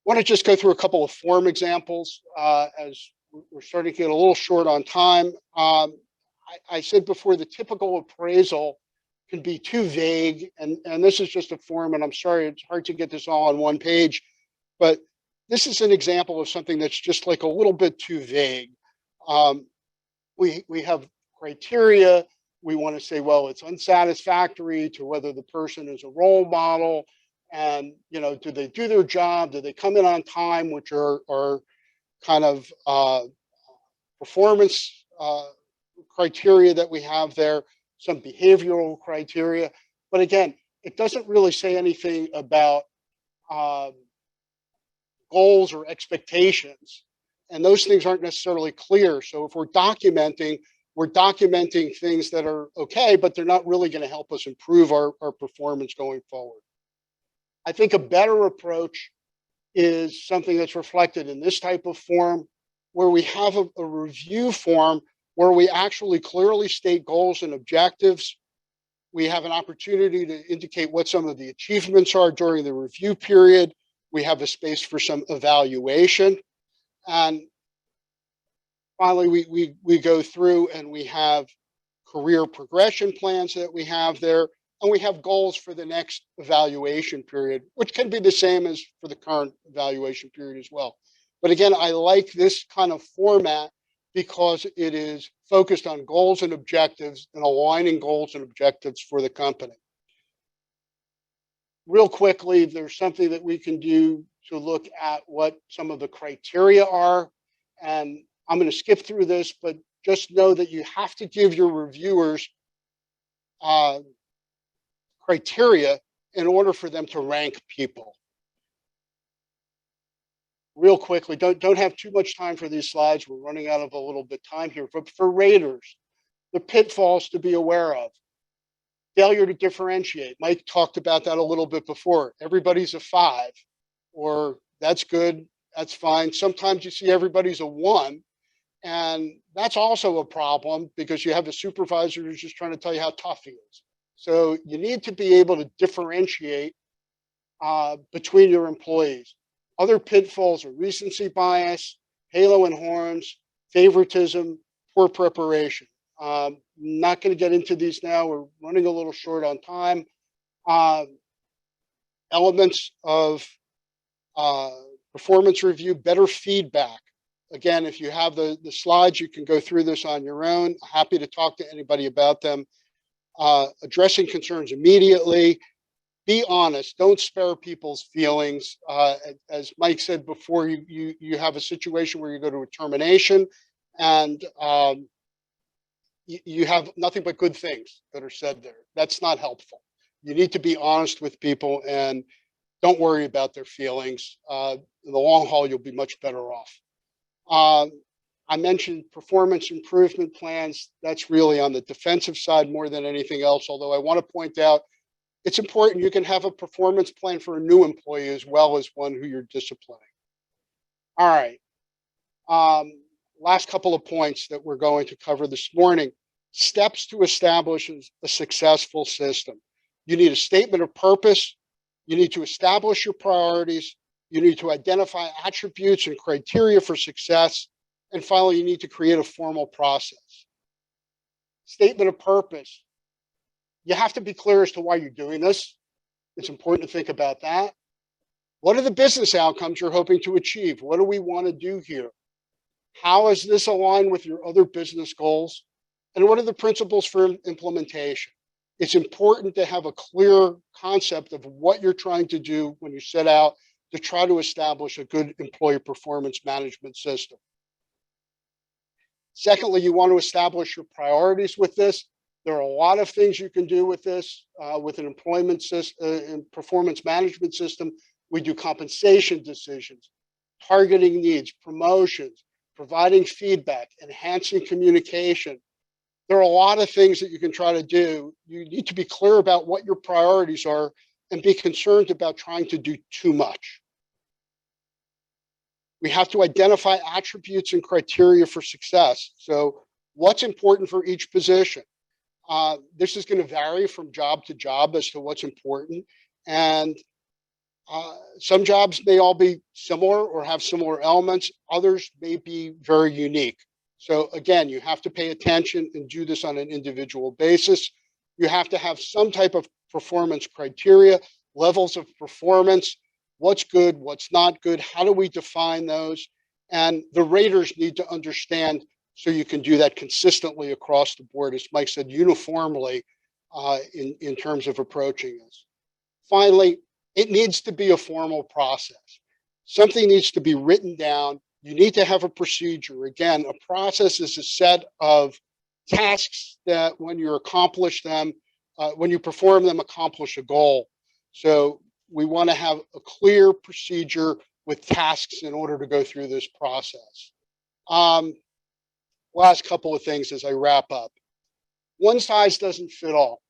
I want to just go through a couple of form examples as we're starting to get a little short on time. I said before, the typical appraisal can be too vague, and this is just a form, and I'm sorry, it's hard to get this all on one page, but this is an example of something that's just like a little bit too vague. We have criteria. We want to say, well, it's unsatisfactory to whether the person is a role model, and do they do their job? Do they come in on time? Which are kind of performance criteria that we have there, some behavioral criteria. But again, it doesn't really say anything about goals or expectations. And those things aren't necessarily clear. So if we're documenting things that are okay, but they're not really going to help us improve our performance going forward. I think a better approach is something that's reflected in this type of form, where we have a review form where we actually clearly state goals and objectives. We have an opportunity to indicate what some of the achievements are during the review period. We have a space for some evaluation. And finally, we go through and we have career progression plans that we have there, and we have goals for the next evaluation period, which can be the same as for the current evaluation period as well. But again, I like this kind of format because it is focused on goals and objectives and aligning goals and objectives for the company. Real quickly, there's something that we can do to look at what some of the criteria are. And I'm going to skip through this, but just know that you have to give your reviewers criteria in order for them to rank people. Real quickly, don't have too much time for these slides. We're running out of a little bit of time here. But for raters, the pitfalls to be aware of. Failure to differentiate. Mike talked about that a little bit before. Everybody's a 5, or that's good, that's fine. Sometimes you see everybody's a 1, and that's also a problem because you have a supervisor who's just trying to tell you how tough he is. So you need to be able to differentiate between your employees. Other pitfalls are recency bias, halo and horns, favoritism, poor preparation. Not going to get into these now. We're running a little short on time. Elements of performance review, better feedback. Again, if you have the slides, you can go through this on your own. Happy to talk to anybody about them. Addressing concerns immediately. Be honest. Don't spare people's feelings. As Mike said before, you have a situation where you go to a termination and you have nothing but good things that are said there. That's not helpful. You need to be honest with people and don't worry about their feelings. In the long haul, you'll be much better off. I mentioned performance improvement plans. That's really on the defensive side more than anything else, although I want to point out it's important you can have a performance plan for a new employee as well as one who you're disciplining. All right. Last couple of points that we're going to cover this morning. Steps to establish a successful system. You need a statement of purpose. You need to establish your priorities. You need to identify attributes and criteria for success. And finally, you need to create a formal process. Statement of purpose. You have to be clear as to why you're doing this. It's important to think about that. What are the business outcomes you're hoping to achieve? What do we want to do here? How is this aligned with your other business goals? And what are the principles for implementation? It's important to have a clear concept of what you're trying to do when you set out to try to establish a good employee performance management system. Secondly, you want to establish your priorities with this. There are a lot of things you can do with this, with an employment system, performance management system. We do compensation decisions, targeting needs, promotions, providing feedback, enhancing communication. There are a lot of things that you can try to do. You need to be clear about what your priorities are and be concerned about trying to do too much. We have to identify attributes and criteria for success. So what's important for each position? This is going to vary from job to job as to what's important. And some jobs may all be similar or have similar elements. Others may be very unique. So again, you have to pay attention and do this on an individual basis. You have to have some type of performance criteria, levels of performance, what's good, what's not good, how do we define those? And the raters need to understand so you can do that consistently across the board, as Mike said, uniformly in terms of approaching this. Finally, it needs to be a formal process. Something needs to be written down. You need to have a procedure. Again, a process is a set of tasks that when you accomplish them, when you perform them, accomplish a goal. So we want to have a clear procedure with tasks in order to go through this process. Last couple of things as I wrap up. One size doesn't fit all.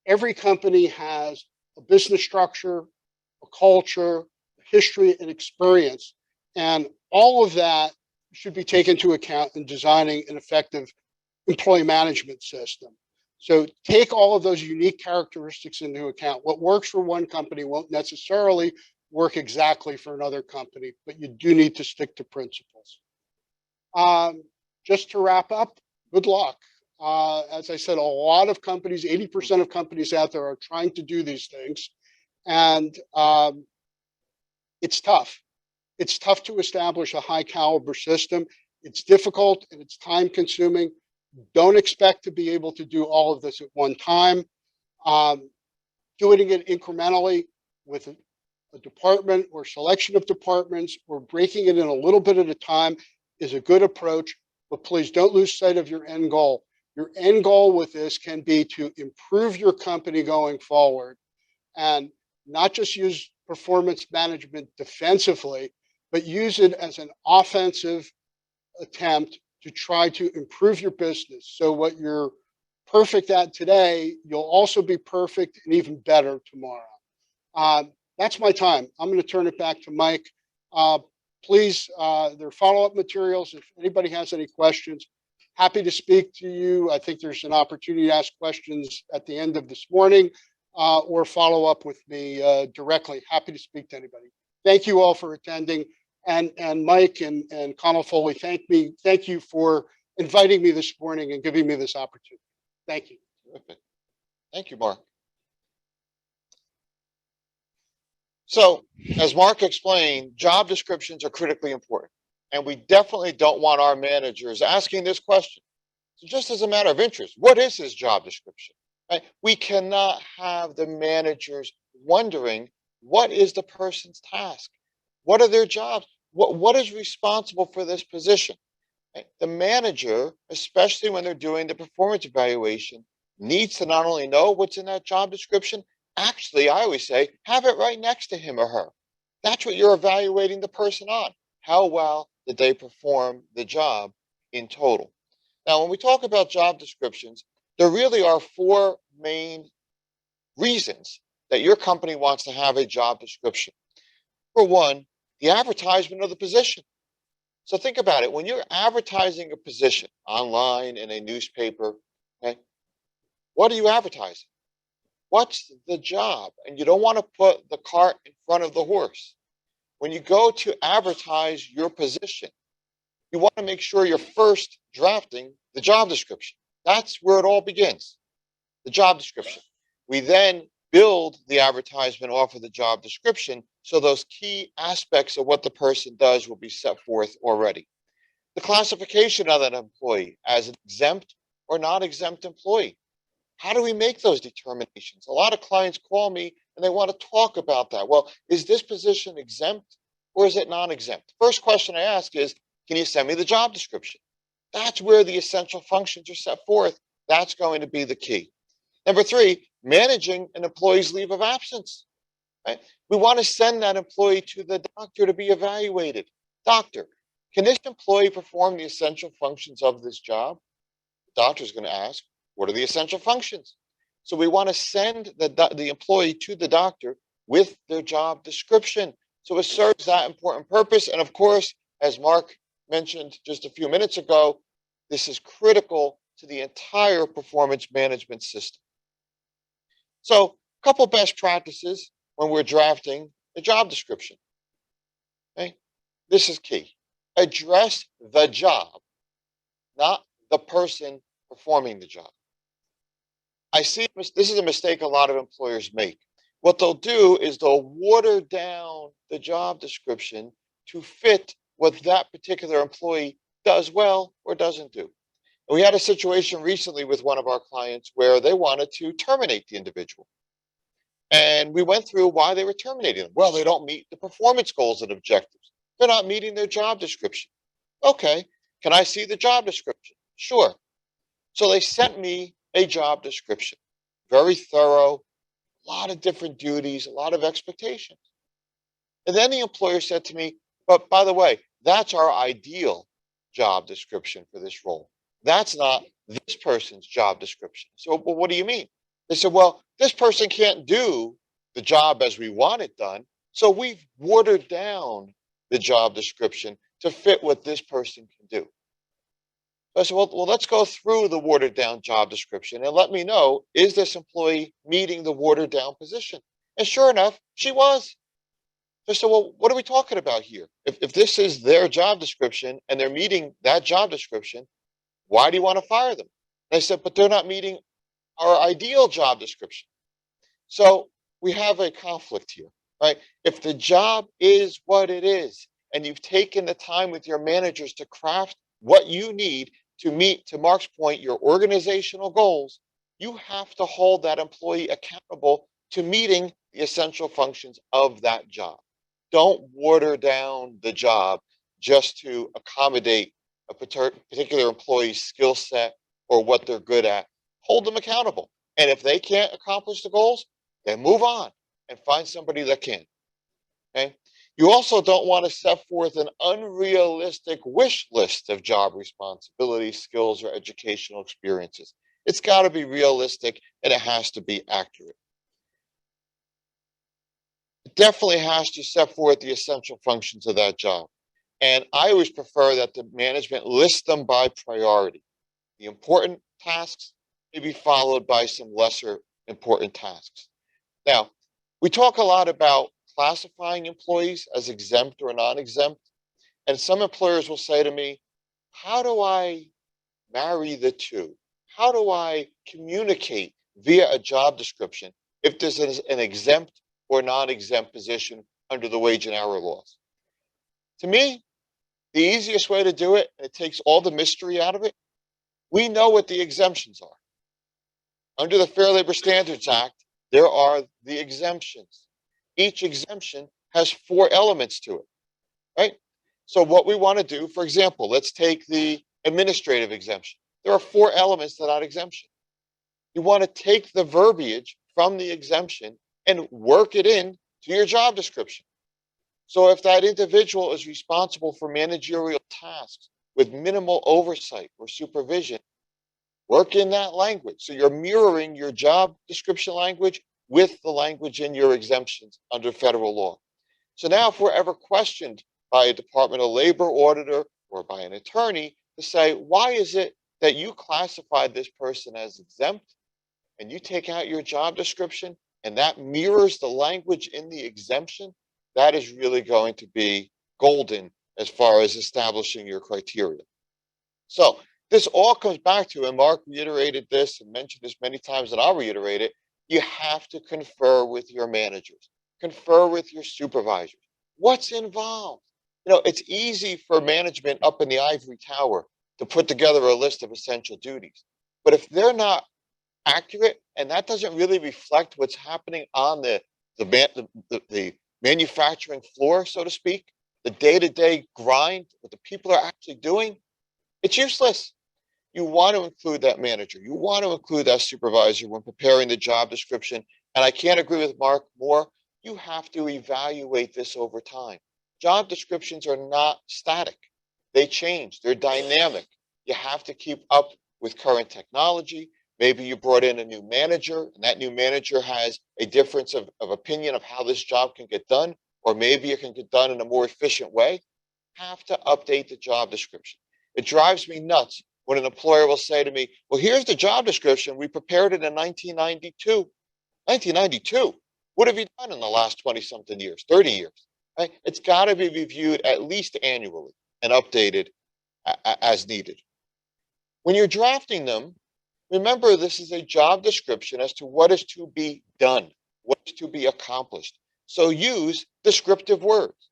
Every company has a business structure, a culture, a history, and experience. And all of that should be taken into account in designing an effective employee management system. So take all of those unique characteristics into account. What works for one company won't necessarily work exactly for another company, but you do need to stick to principles. Just to wrap up, good luck. As I said, a lot of companies, 80% of companies out there are trying to do these things. And it's tough. It's tough to establish a high caliber system. It's difficult and it's time consuming. Don't expect to be able to do all of this at one time. Doing it incrementally with a department or selection of departments or breaking it in a little bit at a time is a good approach, but please don't lose sight of your end goal. Your end goal with this can be to improve your company going forward and not just use performance management defensively, but use it as an offensive attempt to try to improve your business. So what you're perfect at today, you'll also be perfect and even better tomorrow. That's my time. I'm going to turn it back to Mike. Please, there are follow-up materials. If anybody has any questions, happy to speak to you. I think there's an opportunity to ask questions at the end of this morning or follow up with me directly. Happy to speak to anybody. Thank you all for attending. And Mike and Connell Foley, thank you for inviting me this morning and giving me this opportunity. Thank you. Terrific. Thank you, Mark. So, as Mark explained, job descriptions are critically important. And we definitely don't want our managers asking this question. So just as a matter of interest, what is his job description? Right? We cannot have the managers wondering, what is the person's task? What are their jobs? What is responsible for this position? Right? The manager, especially when they're doing the performance evaluation, needs to not only know what's in that job description, actually, I always say, have it right next to him or her. That's what you're evaluating the person on. How well did they perform the job in total? Now, when we talk about job descriptions, there really are four main reasons that your company wants to have a job description. For one, the advertisement of the position. So think about it. When you're advertising a position online in a newspaper, okay, what are you advertising? What's the job? And you don't want to put the cart in front of the horse. When you go to advertise your position, you want to make sure you're first drafting the job description. That's where it all begins, the job description. We then build the advertisement off of the job description, so those key aspects of what the person does will be set forth already. The classification of that employee as an exempt or not exempt employee. How do we make those determinations? A lot of clients call me and they want to talk about that. Well, is this position exempt or is it non-exempt? First question I ask is, can you send me the job description? That's where the essential functions are set forth. That's going to be the key. Number three, managing an employee's leave of absence. Right? We want to send that employee to the doctor to be evaluated. Doctor, can this employee perform the essential functions of this job? The doctor's going to ask, what are the essential functions? So we want to send the employee to the doctor with their job description. So it serves that important purpose. And of course, as Mark mentioned just a few minutes ago, this is critical to the entire performance management system. So a couple best practices when we're drafting a job description. Okay? This is key. Address the job, not the person performing the job. I see this is a mistake a lot of employers make. What they'll do is they'll water down the job description to fit what that particular employee does well or doesn't do. And we had a situation recently with one of our clients where they wanted to terminate the individual. And we went through why they were terminating them. Well, they don't meet the performance goals and objectives. They're not meeting their job description. Okay, can I see the job description? Sure. So they sent me a job description, very thorough, a lot of different duties, a lot of expectations. And then the employer said to me, but by the way, that's our ideal job description for this role. That's not this person's job description. So, well, what do you mean? They said, well, this person can't do the job as we want it done. So we've watered down the job description to fit what this person can do. So I said, well, let's go through the watered down job description and let me know, is this employee meeting the watered down position? And sure enough, she was. So I said, well, what are we talking about here? If this is their job description and they're meeting that job description, why do you want to fire them? And I said, but they're not meeting our ideal job description. So we have a conflict here, right? If the job is what it is, and you've taken the time with your managers to craft what you need to meet, to Mark's point, your organizational goals, you have to hold that employee accountable to meeting the essential functions of that job. Don't water down the job just to accommodate a particular employee's skill set or what they're good at. Hold them accountable. And if they can't accomplish the goals, then move on and find somebody that can. Okay. You also don't want to set forth an unrealistic wish list of job responsibilities, skills, or educational experiences. It's got to be realistic and it has to be accurate. It definitely has to set forth the essential functions of that job. And I always prefer that the management list them by priority. The important tasks may be followed by some lesser important tasks. Now, we talk a lot about classifying employees as exempt or non-exempt, and some employers will say to me, how do I marry the two? How do I communicate via a job description if this is an exempt or non-exempt position under the wage and hour laws? To me, the easiest way to do it, and it takes all the mystery out of it, we know what the exemptions are. Under the Fair Labor Standards Act, there are the exemptions. Each exemption has 4 elements to it, right? So what we want to do, for example, let's take the administrative exemption. There are 4 elements to that exemption. You want to take the verbiage from the exemption and work it in to your job description. So if that individual is responsible for managerial tasks with minimal oversight or supervision, work in that language. So you're mirroring your job description language with the language in your exemptions under federal law. So now if we're ever questioned by a Department of Labor auditor or by an attorney to say, why is it that you classified this person as exempt and you take out your job description and that mirrors the language in the exemption, that is really going to be golden as far as establishing your criteria. So this all comes back to, and Mark reiterated this and mentioned this many times, and I'll reiterate it, you have to confer with your managers, confer with your supervisors. What's involved? You know, it's easy for management up in the ivory tower to put together a list of essential duties. But if they're not accurate, and that doesn't really reflect what's happening on the manufacturing floor, so to speak, the day-to-day grind, what the people are actually doing, it's useless. You want to include that manager. You want to include that supervisor when preparing the job description. And I can't agree with Mark more. You have to evaluate this over time. Job descriptions are not static. They change. They're dynamic. You have to keep up with current technology. Maybe you brought in a new manager and that new manager has a difference of opinion of how this job can get done, or maybe it can get done in a more efficient way. Have to update the job description. It drives me nuts when an employer will say to me, well, here's the job description. We prepared it in 1992. 1992? What have you done in the last 20 something years, 30 years? Right? It's got to be reviewed at least annually and updated as needed. When you're drafting them, remember this is a job description as to what is to be done, what is to be accomplished. So use descriptive words.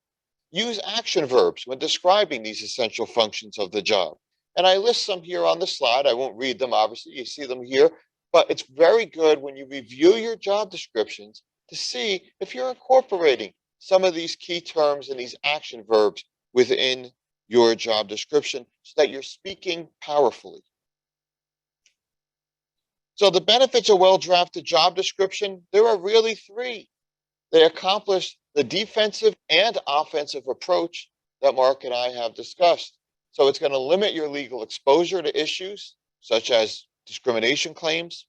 Use action verbs when describing these essential functions of the job. And I list some here on the slide. I won't read them, obviously. You see them here. But it's very good when you review your job descriptions to see if you're incorporating some of these key terms and these action verbs within your job description so that you're speaking powerfully. So the benefits of well-drafted job description, there are really 3. They accomplish the defensive and offensive approach that Mark and I have discussed. So it's going to limit your legal exposure to issues such as discrimination claims.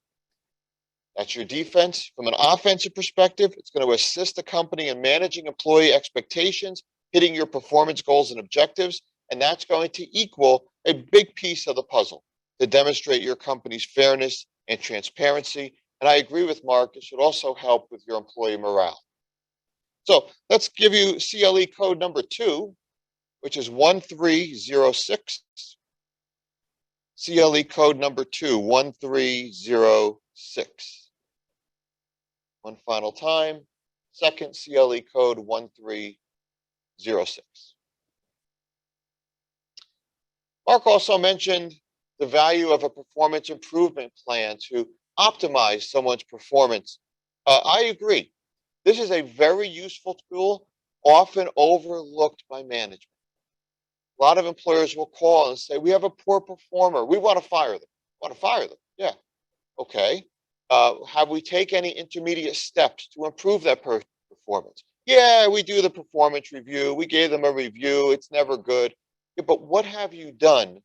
That's your defense. From an offensive perspective, it's going to assist the company in managing employee expectations, hitting your performance goals and objectives, and that's going to equal a big piece of the puzzle to demonstrate your company's fairness and transparency. And I agree with Mark, it should also help with your employee morale. So let's give you CLE code number 2, which is 1306. CLE code number 2, 1306. One final time. Second CLE code 1306. Mark also mentioned the value of a performance improvement plan to optimize someone's performance. I agree. This is a very useful tool, often overlooked by management. A lot of employers will call and say, we have a poor performer. We want to fire them. Want to fire them? Yeah. Okay. Have we taken any intermediate steps to improve that person's performance? Yeah, we do the performance review. We gave them a review. It's never good. Yeah, but what have you done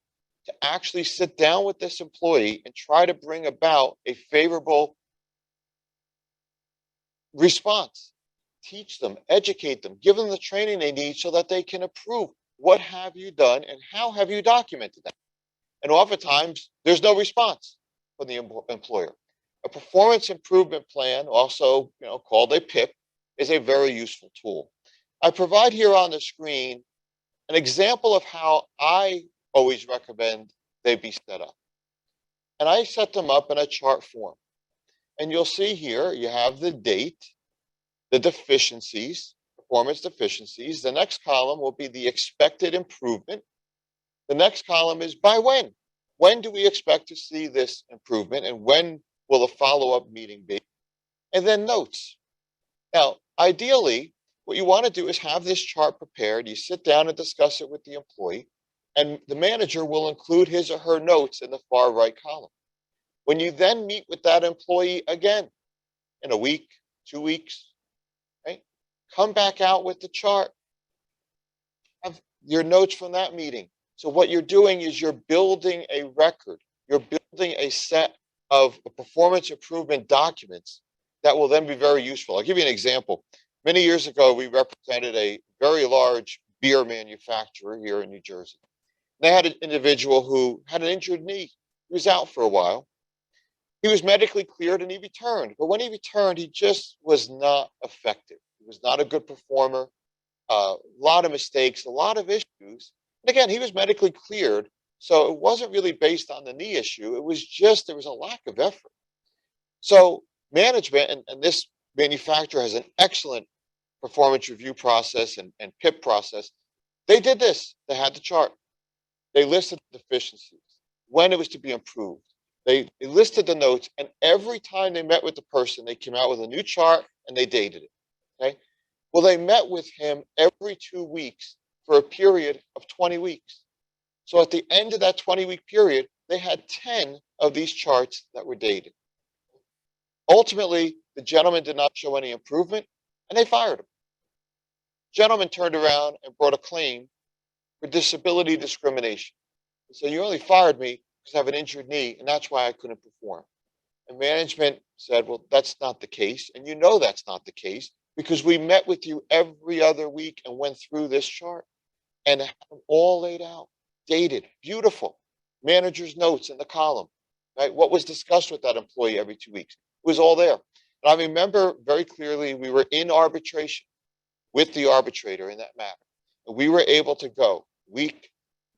to actually sit down with this employee and try to bring about a favorable response? Teach them, educate them, give them the training they need so that they can improve. What have you done and how have you documented that? And oftentimes there's no response from the employer. A performance improvement plan, also called a PIP, is a very useful tool. I provide here on the screen an example of how I always recommend they be set up. And I set them up in a chart form. And you'll see here, you have the date, the deficiencies, performance deficiencies. The next column will be the expected improvement. The next column is by when. When do we expect to see this improvement and when will a follow-up meeting be? And then notes. Now, ideally, what you want to do is have this chart prepared. You sit down and discuss it with the employee, and the manager will include his or her notes in the far right column. When you then meet with that employee again in a week, 2 weeks, right? Come back out with the chart. Have your notes from that meeting. So what you're doing is you're building a record. You're building a set of performance improvement documents that will then be very useful. I'll give you an example. Many years ago, we represented a very large beer manufacturer here in New Jersey. They had an individual who had an injured knee. He was out for a while. He was medically cleared and he returned. But when he returned, he just was not effective. He was not a good performer. A lot of mistakes, a lot of issues. And again, he was medically cleared. So it wasn't really based on the knee issue. It was just there was a lack of effort. So management and this manufacturer has an excellent performance review process and PIP process. They did this. They had the chart. They listed the deficiencies, when it was to be improved. They listed the notes, and every time they met with the person, they came out with a new chart and they dated it. Okay. Well, they met with him every 2 weeks for a period of 20 weeks. So at the end of that 20-week period, they had 10 of these charts that were dated. Ultimately, the gentleman did not show any improvement, and they fired him. The gentleman turned around and brought a claim for disability discrimination. He said, you only fired me because I have an injured knee, and that's why I couldn't perform. And management said, well, that's not the case. And you know that's not the case because we met with you every other week and went through this chart and had them all laid out, dated, beautiful. Manager's notes in the column, right? What was discussed with that employee every 2 weeks? It was all there. And I remember very clearly we were in arbitration with the arbitrator in that matter. And we were able to go week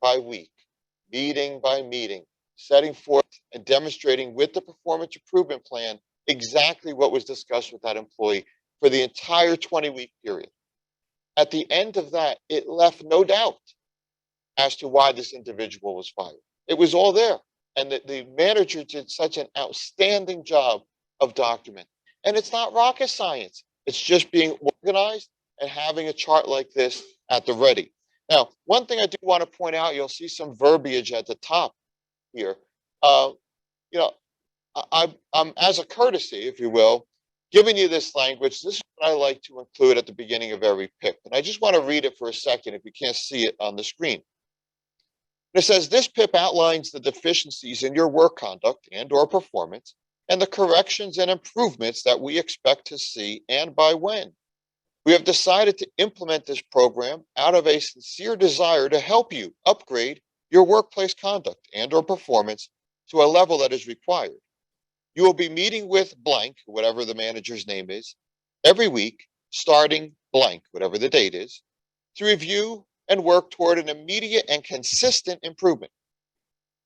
by week, meeting by meeting, setting forth and demonstrating with the performance improvement plan exactly what was discussed with that employee for the entire 20-week period. At the end of that, it left no doubt as to why this individual was fired. It was all there. And the manager did such an outstanding job of documenting. And it's not rocket science. It's just being organized and having a chart like this at the ready. Now, one thing I do want to point out, you'll see some verbiage at the top here. You know, I'm as a courtesy, if you will, giving you this language. This is what I like to include at the beginning of every PIP. And I just want to read it for a second if you can't see it on the screen. It says, this PIP outlines the deficiencies in your work conduct and or performance and the corrections and improvements that we expect to see and by when. We have decided to implement this program out of a sincere desire to help you upgrade your workplace conduct and or performance to a level that is required. You will be meeting with blank, whatever the manager's name is, every week, starting blank, whatever the date is, to review and work toward an immediate and consistent improvement.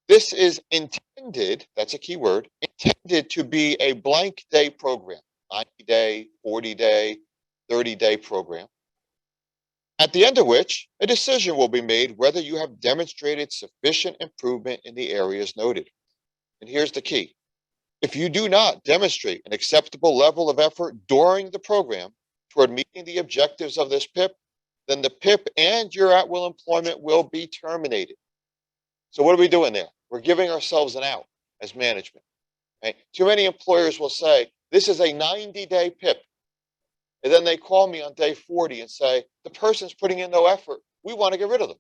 This is intended, that's a key word, intended to be a blank day program, 90-day, 40-day, 30-day program, at the end of which a decision will be made whether you have demonstrated sufficient improvement in the areas noted. And here's the key. If you do not demonstrate an acceptable level of effort during the program toward meeting the objectives of this PIP, then the PIP and your at-will employment will be terminated. So what are we doing there? We're giving ourselves an out as management. Right? Too many employers will say, this is a 90-day PIP. And then they call me on day 40 and say, the person's putting in no effort. We want to get rid of them.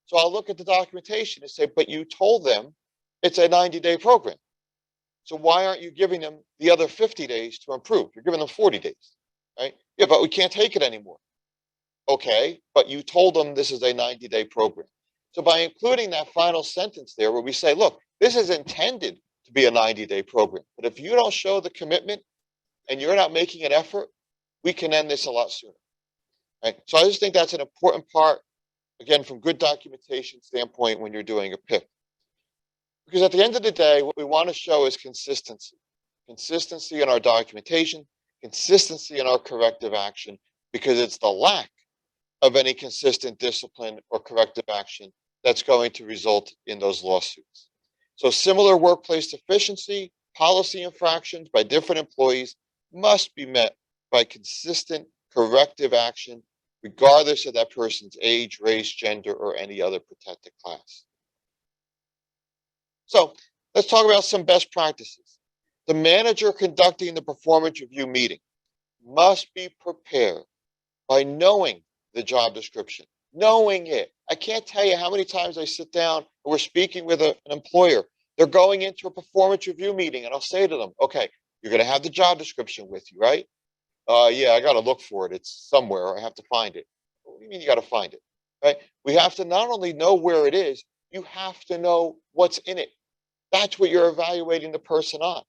So I'll look at the documentation and say, but you told them it's a 90-day program. So why aren't you giving them the other 50 days to improve? You're giving them 40 days, right? Yeah, but we can't take it anymore. Okay, but you told them this is a 90-day program. So by including that final sentence there where we say, look, this is intended to be a 90-day program, but if you don't show the commitment and you're not making an effort, we can end this a lot sooner, right? So I just think that's an important part, again, from good documentation standpoint when you're doing a PIP. Because at the end of the day, what we want to show is consistency. Consistency in our documentation, consistency in our corrective action, because it's the lack of any consistent discipline or corrective action that's going to result in those lawsuits. So similar workplace deficiency, policy infractions by different employees must be met by consistent corrective action, regardless of that person's age, race, gender, or any other protected class. So let's talk about some best practices. The manager conducting the performance review meeting must be prepared by knowing the job description, knowing it. I can't tell you how many times I sit down and we're speaking with an employer. They're going into a performance review meeting and I'll say to them, okay, you're going to have the job description with you, right? Yeah, I got to look for it. It's somewhere. I have to find it. What do you mean you got to find it, right? We have to not only know where it is, you have to know what's in it. That's what you're evaluating the person on,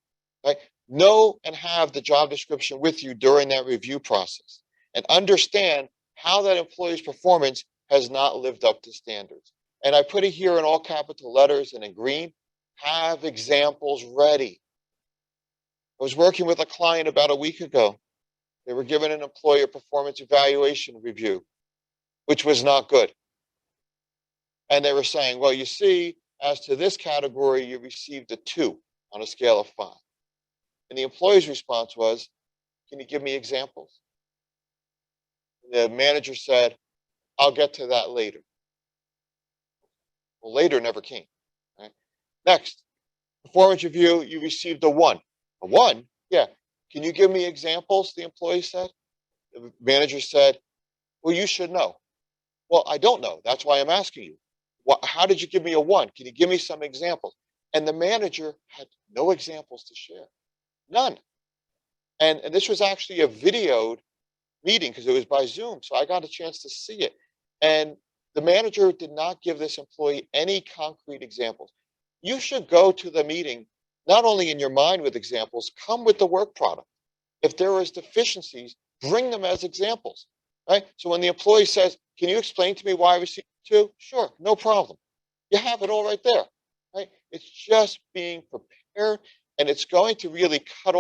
right? Know and have the job description with you during that review process and understand how that employee's performance has not lived up to standards. And I put it here in all capital letters and in green, have examples ready. I was working with a client about a week ago. They were given an employer performance evaluation review, which was not good. And they were saying, well, you see, as to this category, you received a 2 on a scale of 5. And the employee's response was, can you give me examples? The manager said, I'll get to that later. Well, later never came. Right? Next, performance review, you received a 1. A 1? Yeah. Can you give me examples? The employee said. The manager said, well, you should know. Well, I don't know. That's why I'm asking you. How did you give me a 1? Can you give me some examples? And the manager had no examples to share. None. And this was actually a videoed meeting because it was by Zoom. So I got a chance to see it. And the manager did not give this employee any concrete examples. You should go to the meeting, not only in your mind with examples, come with the work product. If there is deficiencies, bring them as examples, right? So when the employee says, can you explain to me why I received 2? Sure, no problem. You have it all right there, right? It's just being prepared, and it's going to really cut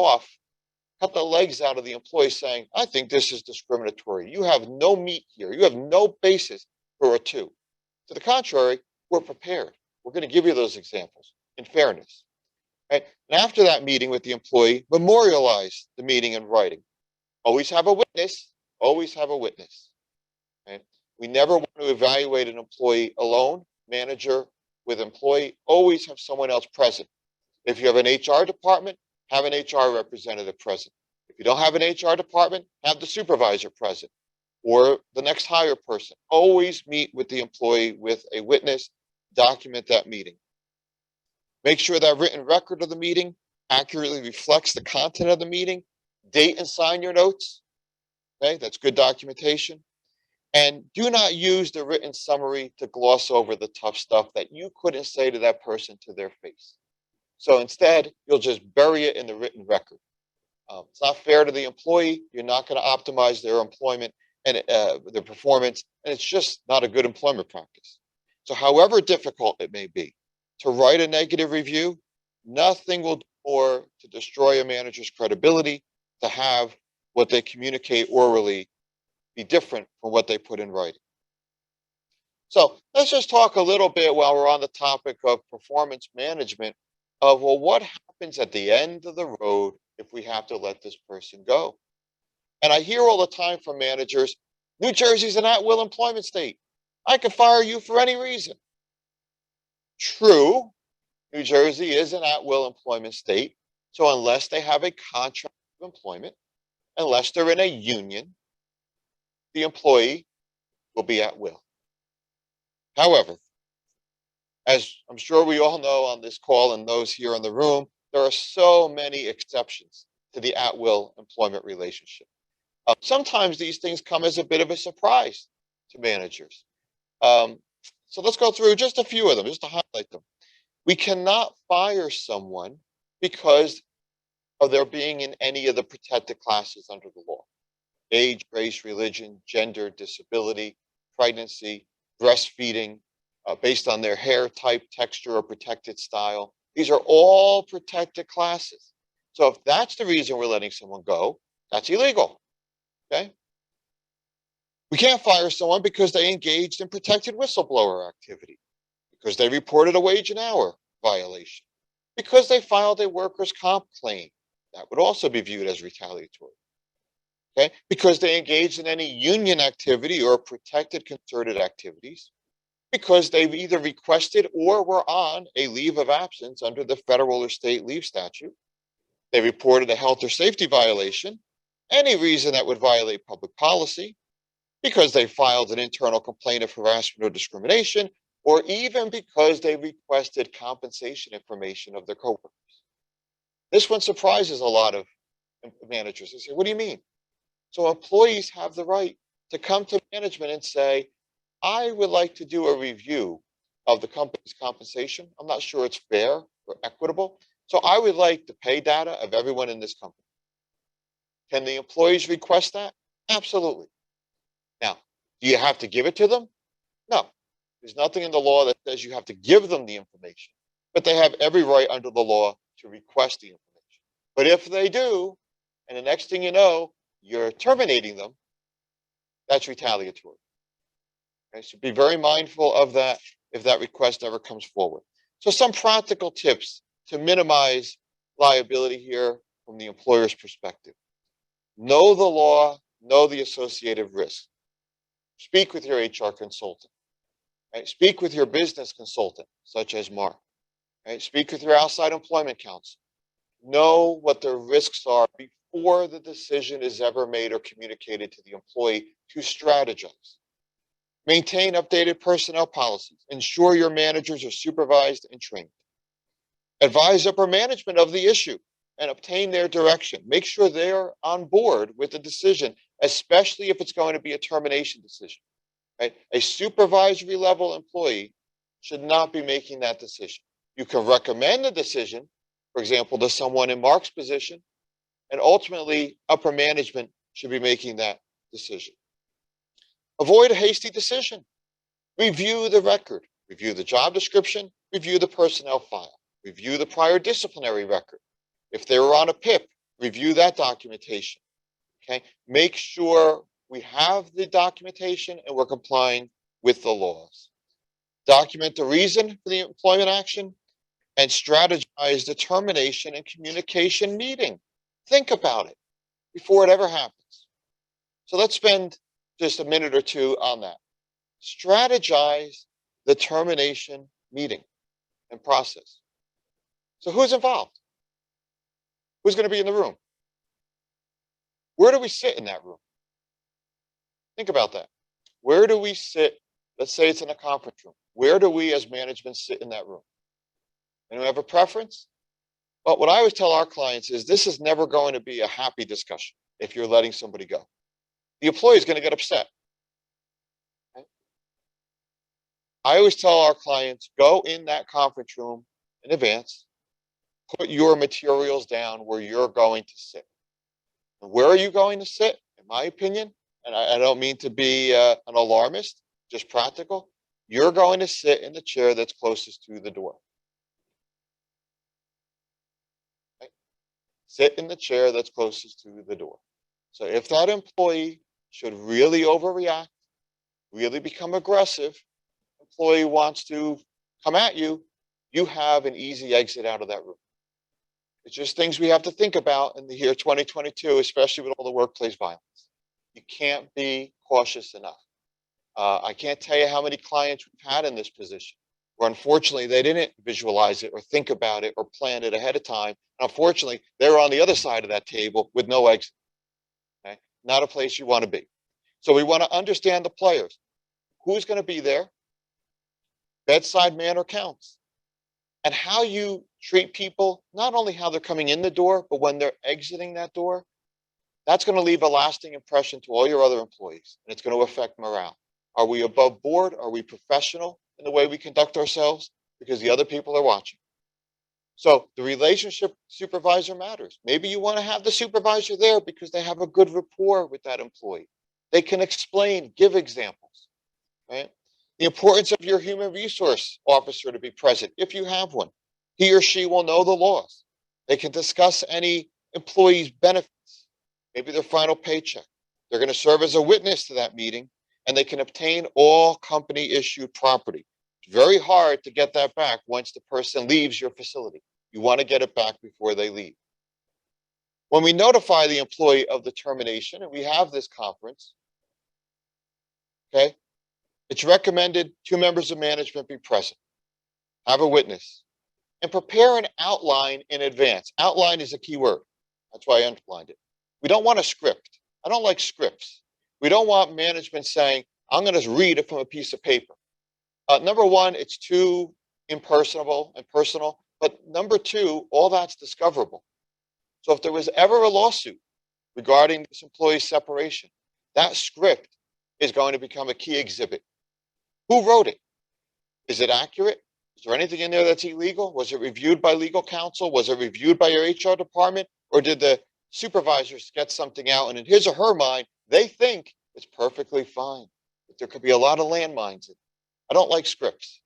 the legs out of the employee saying, I think this is discriminatory. You have no meat here. You have no basis for a 2. To the contrary, we're prepared. We're going to give you those examples in fairness. Right? And after that meeting with the employee, memorialize the meeting in writing. Always have a witness. Always have a witness. Right? We never want to evaluate an employee alone, manager with employee. Always have someone else present. If you have an HR department, have an HR representative present. If you don't have an HR department, have the supervisor present or the next hire person. Always meet with the employee with a witness, document that meeting. Make sure that written record of the meeting accurately reflects the content of the meeting. Date and sign your notes. Okay, that's good documentation. And do not use the written summary to gloss over the tough stuff that you couldn't say to that person to their face. So instead, you'll just bury it in the written record. It's not fair to the employee. You're not going to optimize their employment and their performance, and it's just not a good employment practice. So however difficult it may be to write a negative review, nothing will do more to destroy a manager's credibility to have what they communicate orally be different from what they put in writing. So let's just talk a little bit while we're on the topic of performance management of, well, what happens at the end of the road if we have to let this person go? And I hear all the time from managers, New Jersey's an at-will employment state. I can fire you for any reason. True, New Jersey is an at-will employment state. So unless they have a contract of employment, unless they're in a union, the employee will be at will. However, as I'm sure we all know on this call and those here in the room, there are so many exceptions to the at-will employment relationship. Sometimes these things come as a bit of a surprise to managers. So let's go through just a few of them, just to highlight them. We cannot fire someone because of their being in any of the protected classes under the law. Age, race, religion, gender, disability, pregnancy, breastfeeding, based on their hair type, texture, or protected style. These are all protected classes. So if that's the reason we're letting someone go, that's illegal. Okay. We can't fire someone because they engaged in protected whistleblower activity, because they reported a wage and hour violation, because they filed a workers' comp claim. That would also be viewed as retaliatory. Okay, because they engaged in any union activity or protected concerted activities, because they've either requested or were on a leave of absence under the federal or state leave statute. They reported a health or safety violation, any reason that would violate public policy, because they filed an internal complaint of harassment or discrimination, or even because they requested compensation information of their coworkers. This one surprises a lot of managers. They say, what do you mean? So employees have the right to come to management and say, I would like to do a review of the company's compensation. I'm not sure it's fair or equitable. So I would like the pay data of everyone in this company. Can the employees request that? Absolutely. Now, do you have to give it to them? No. There's nothing in the law that says you have to give them the information, but they have every right under the law to request the information. But if they do, and the next thing you know, you're terminating them, that's retaliatory. Okay, so be very mindful of that if that request ever comes forward. So some practical tips to minimize liability here from the employer's perspective. Know the law, know the associated risks. Speak with your HR consultant. Right? Speak with your business consultant, such as Mark. Right? Speak with your outside employment counsel. Know what the risks are before the decision is ever made or communicated to the employee to strategize. Maintain updated personnel policies. Ensure your managers are supervised and trained. Advise upper management of the issue and obtain their direction. Make sure they're on board with the decision, especially if it's going to be a termination decision. Right? A supervisory level employee should not be making that decision. You can recommend the decision, for example, to someone in Mark's position, and ultimately upper management should be making that decision. Avoid a hasty decision. Review the record, review the job description, review the personnel file, review the prior disciplinary record. If they were on a PIP, review that documentation. Okay, make sure we have the documentation and we're complying with the laws. Document the reason for the employment action and strategize the termination and communication meeting. Think about it before it ever happens. So let's spend just a minute or two on that. Strategize the termination meeting and process. So who's involved? Who's going to be in the room? Where do we sit in that room? Think about that. Where do we sit? Let's say it's in a conference room. Where do we as management sit in that room? And we have a preference? But what I always tell our clients is this is never going to be a happy discussion if you're letting somebody go. The employee is going to get upset. I always tell our clients, go in that conference room in advance, put your materials down where you're going to sit. And where are you going to sit? In my opinion, and I don't mean to be an alarmist, just practical, you're going to sit in the chair that's closest to the door. Right? Sit in the chair that's closest to the door. So if that employee should really overreact, really become aggressive, employee wants to come at you, you have an easy exit out of that room. It's just things we have to think about in the year 2022, especially with all the workplace violence. You can't be cautious enough. I can't tell you how many clients we've had in this position where unfortunately they didn't visualize it or think about it or plan it ahead of time. And unfortunately, they're on the other side of that table with no exit. Okay? Not a place you want to be. So we want to understand the players. Who's going to be there? Bedside manner counts. And how you treat people, not only how they're coming in the door, but when they're exiting that door, that's going to leave a lasting impression to all your other employees, and it's going to affect morale. Are we above board? Are we professional in the way we conduct ourselves? Because the other people are watching. So the relationship supervisor matters. Maybe you want to have the supervisor there because they have a good rapport with that employee. They can explain, give examples, right? The importance of your human resource officer to be present if you have one. He or she will know the laws. They can discuss any employee's benefits, maybe their final paycheck. They're going to serve as a witness to that meeting, and they can obtain all company issued property. It's very hard to get that back once the person leaves your facility. You want to get it back before they leave. When we notify the employee of the termination, and we have this conference, okay, it's recommended 2 members of management be present, have a witness, and prepare an outline in advance. Outline is a key word. That's why I underlined it. We don't want a script. I don't like scripts. We don't want management saying, I'm going to read it from a piece of paper. Number one, it's too impersonable and personal. But number two, all that's discoverable. So if there was ever a lawsuit regarding this employee's separation, that script is going to become a key exhibit. Who wrote it? Is it accurate? Is there anything in there that's illegal? Was it reviewed by legal counsel? Was it reviewed by your HR department? Or did the supervisors get something out and in his or her mind, they think it's perfectly fine, but there could be a lot of landmines in it. I don't like scripts.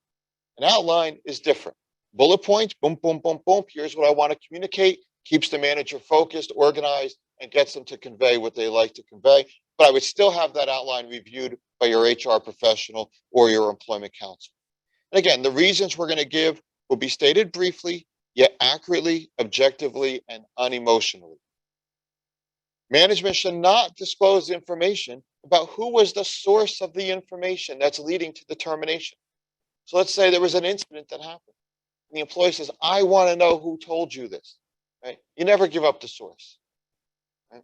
An outline is different. Bullet points, boom, boom, boom, boom. Here's what I want to communicate. Keeps the manager focused, organized, and gets them to convey what they like to convey. But I would still have that outline reviewed by your HR professional or your employment counsel. And again, the reasons we're going to give will be stated briefly, yet accurately, objectively, and unemotionally. Management should not disclose information about who was the source of the information that's leading to the termination. So let's say there was an incident that happened. And the employee says, I want to know who told you this. Right? You never give up the source. Right?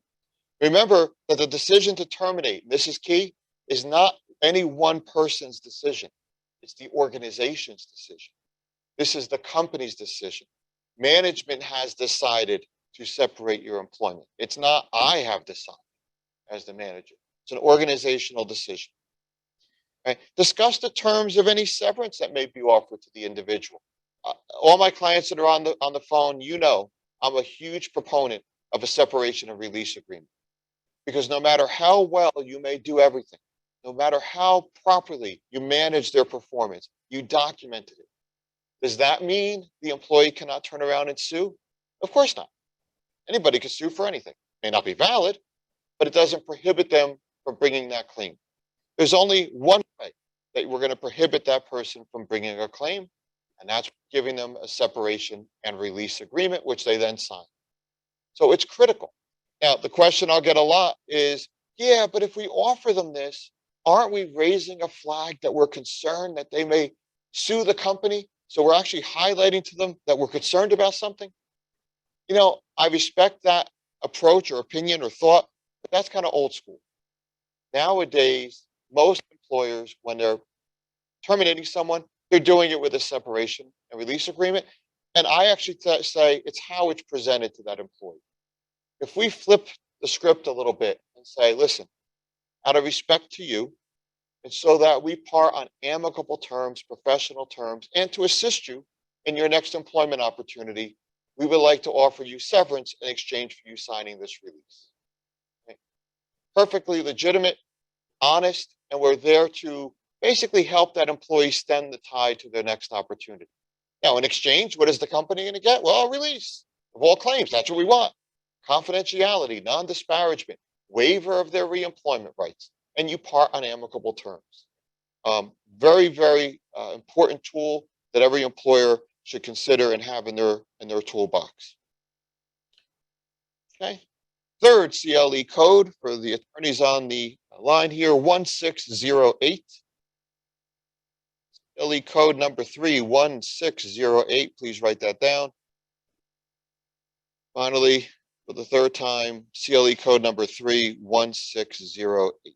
Remember that the decision to terminate, and this is key, is not any one person's decision. It's the organization's decision. This is the company's decision. Management has decided to separate your employment. It's not I have decided as the manager. It's an organizational decision. Right? Discuss the terms of any severance that may be offered to the individual. All my clients that are on the phone, you know, I'm a huge proponent of a separation and release agreement. Because no matter how well you may do everything, no matter how properly you manage their performance, you documented it. Does that mean the employee cannot turn around and sue? Of course not. Anybody can sue for anything. It may not be valid, but it doesn't prohibit them from bringing that claim. There's only one way that we're going to prohibit that person from bringing a claim, and that's giving them a separation and release agreement, which they then sign. So it's critical. Now, the question I'll get a lot is, yeah, but if we offer them this, aren't we raising a flag that we're concerned that they may sue the company? So we're actually highlighting to them that we're concerned about something. You know, I respect that approach or opinion or thought, but that's kind of old school. Nowadays, most employers, when they're terminating someone, they're doing it with a separation and release agreement. And I actually say it's how it's presented to that employee. If we flip the script a little bit and say, listen, out of respect to you, And so that we part on amicable terms, professional terms, and to assist you in your next employment opportunity, we would like to offer you severance in exchange for you signing this release. Okay? Perfectly legitimate, honest, and we're there to basically help that employee stem the tide to their next opportunity. Now, in exchange, what is the company going to get? Well, a release of all claims. That's what we want. Confidentiality, non-disparagement, waiver of their reemployment rights, and you part on amicable terms. Very, very important tool that every employer should consider and have in their toolbox. Okay. Third CLE code for the attorneys on the line here, 1608. CLE code number 31608. Please write that down. Finally, for the third time, CLE code number 31608.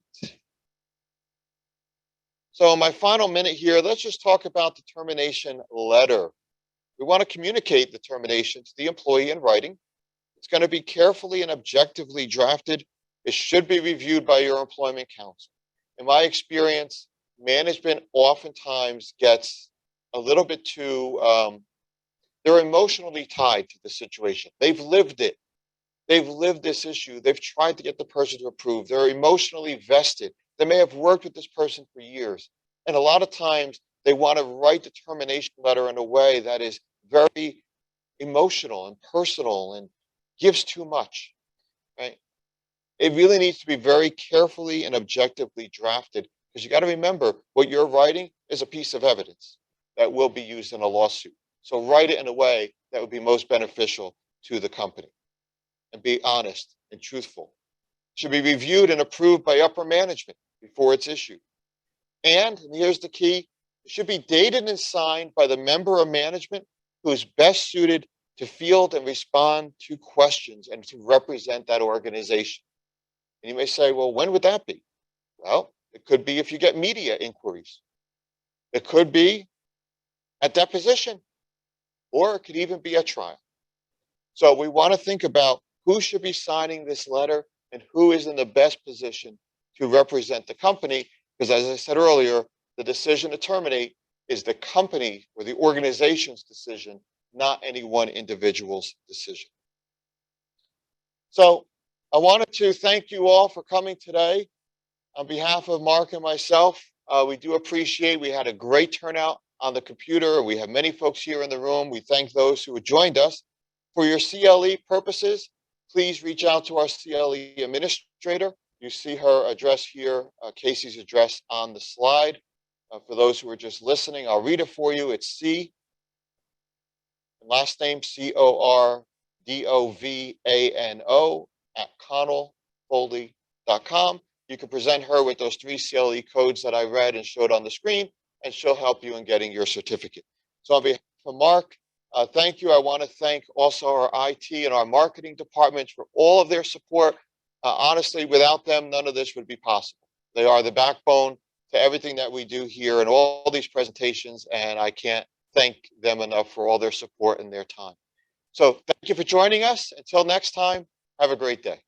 So my final minute here, let's just talk about the termination letter. We want to communicate the termination to the employee in writing. It's going to be carefully and objectively drafted. It should be reviewed by your employment counsel. In my experience, management oftentimes gets a little bit too, they're emotionally tied to the situation. They've lived it. They've lived this issue. They've tried to get the person to approve. They're emotionally vested. They may have worked with this person for years. And a lot of times they want to write the termination letter in a way that is very emotional and personal and gives too much, right? It really needs to be very carefully and objectively drafted because you got to remember what you're writing is a piece of evidence that will be used in a lawsuit. So write it in a way that would be most beneficial to the company and be honest and truthful. It should be reviewed and approved by upper management before it's issued. And here's the key, it should be dated and signed by the member of management who is best suited to field and respond to questions and to represent that organization. And you may say, well, when would that be? Well, it could be if you get media inquiries. It could be at deposition, or it could even be at trial. So we want to think about who should be signing this letter and who is in the best position to represent the company. Because as I said earlier, the decision to terminate is the company or the organization's decision, not any one individual's decision. So I wanted to thank you all for coming today. On behalf of Mark and myself, we do appreciate, we had a great turnout on the computer. We have many folks here in the room. We thank those who have joined us. For your CLE purposes, please reach out to our CLE administrator. You see her address here, Casey's address on the slide. For those who are just listening, I'll read it for you. It's C, last name CORDOVANO @connellfoley.com. You can present her with those 3 CLE codes that I read and showed on the screen, and she'll help you in getting your certificate. So on behalf of Mark, thank you. I want to thank also our IT and our marketing departments for all of their support. Honestly, without them, none of this would be possible. They are the backbone to everything that we do here and all these presentations, and I can't thank them enough for all their support and their time. So thank you for joining us. Until next time, have a great day.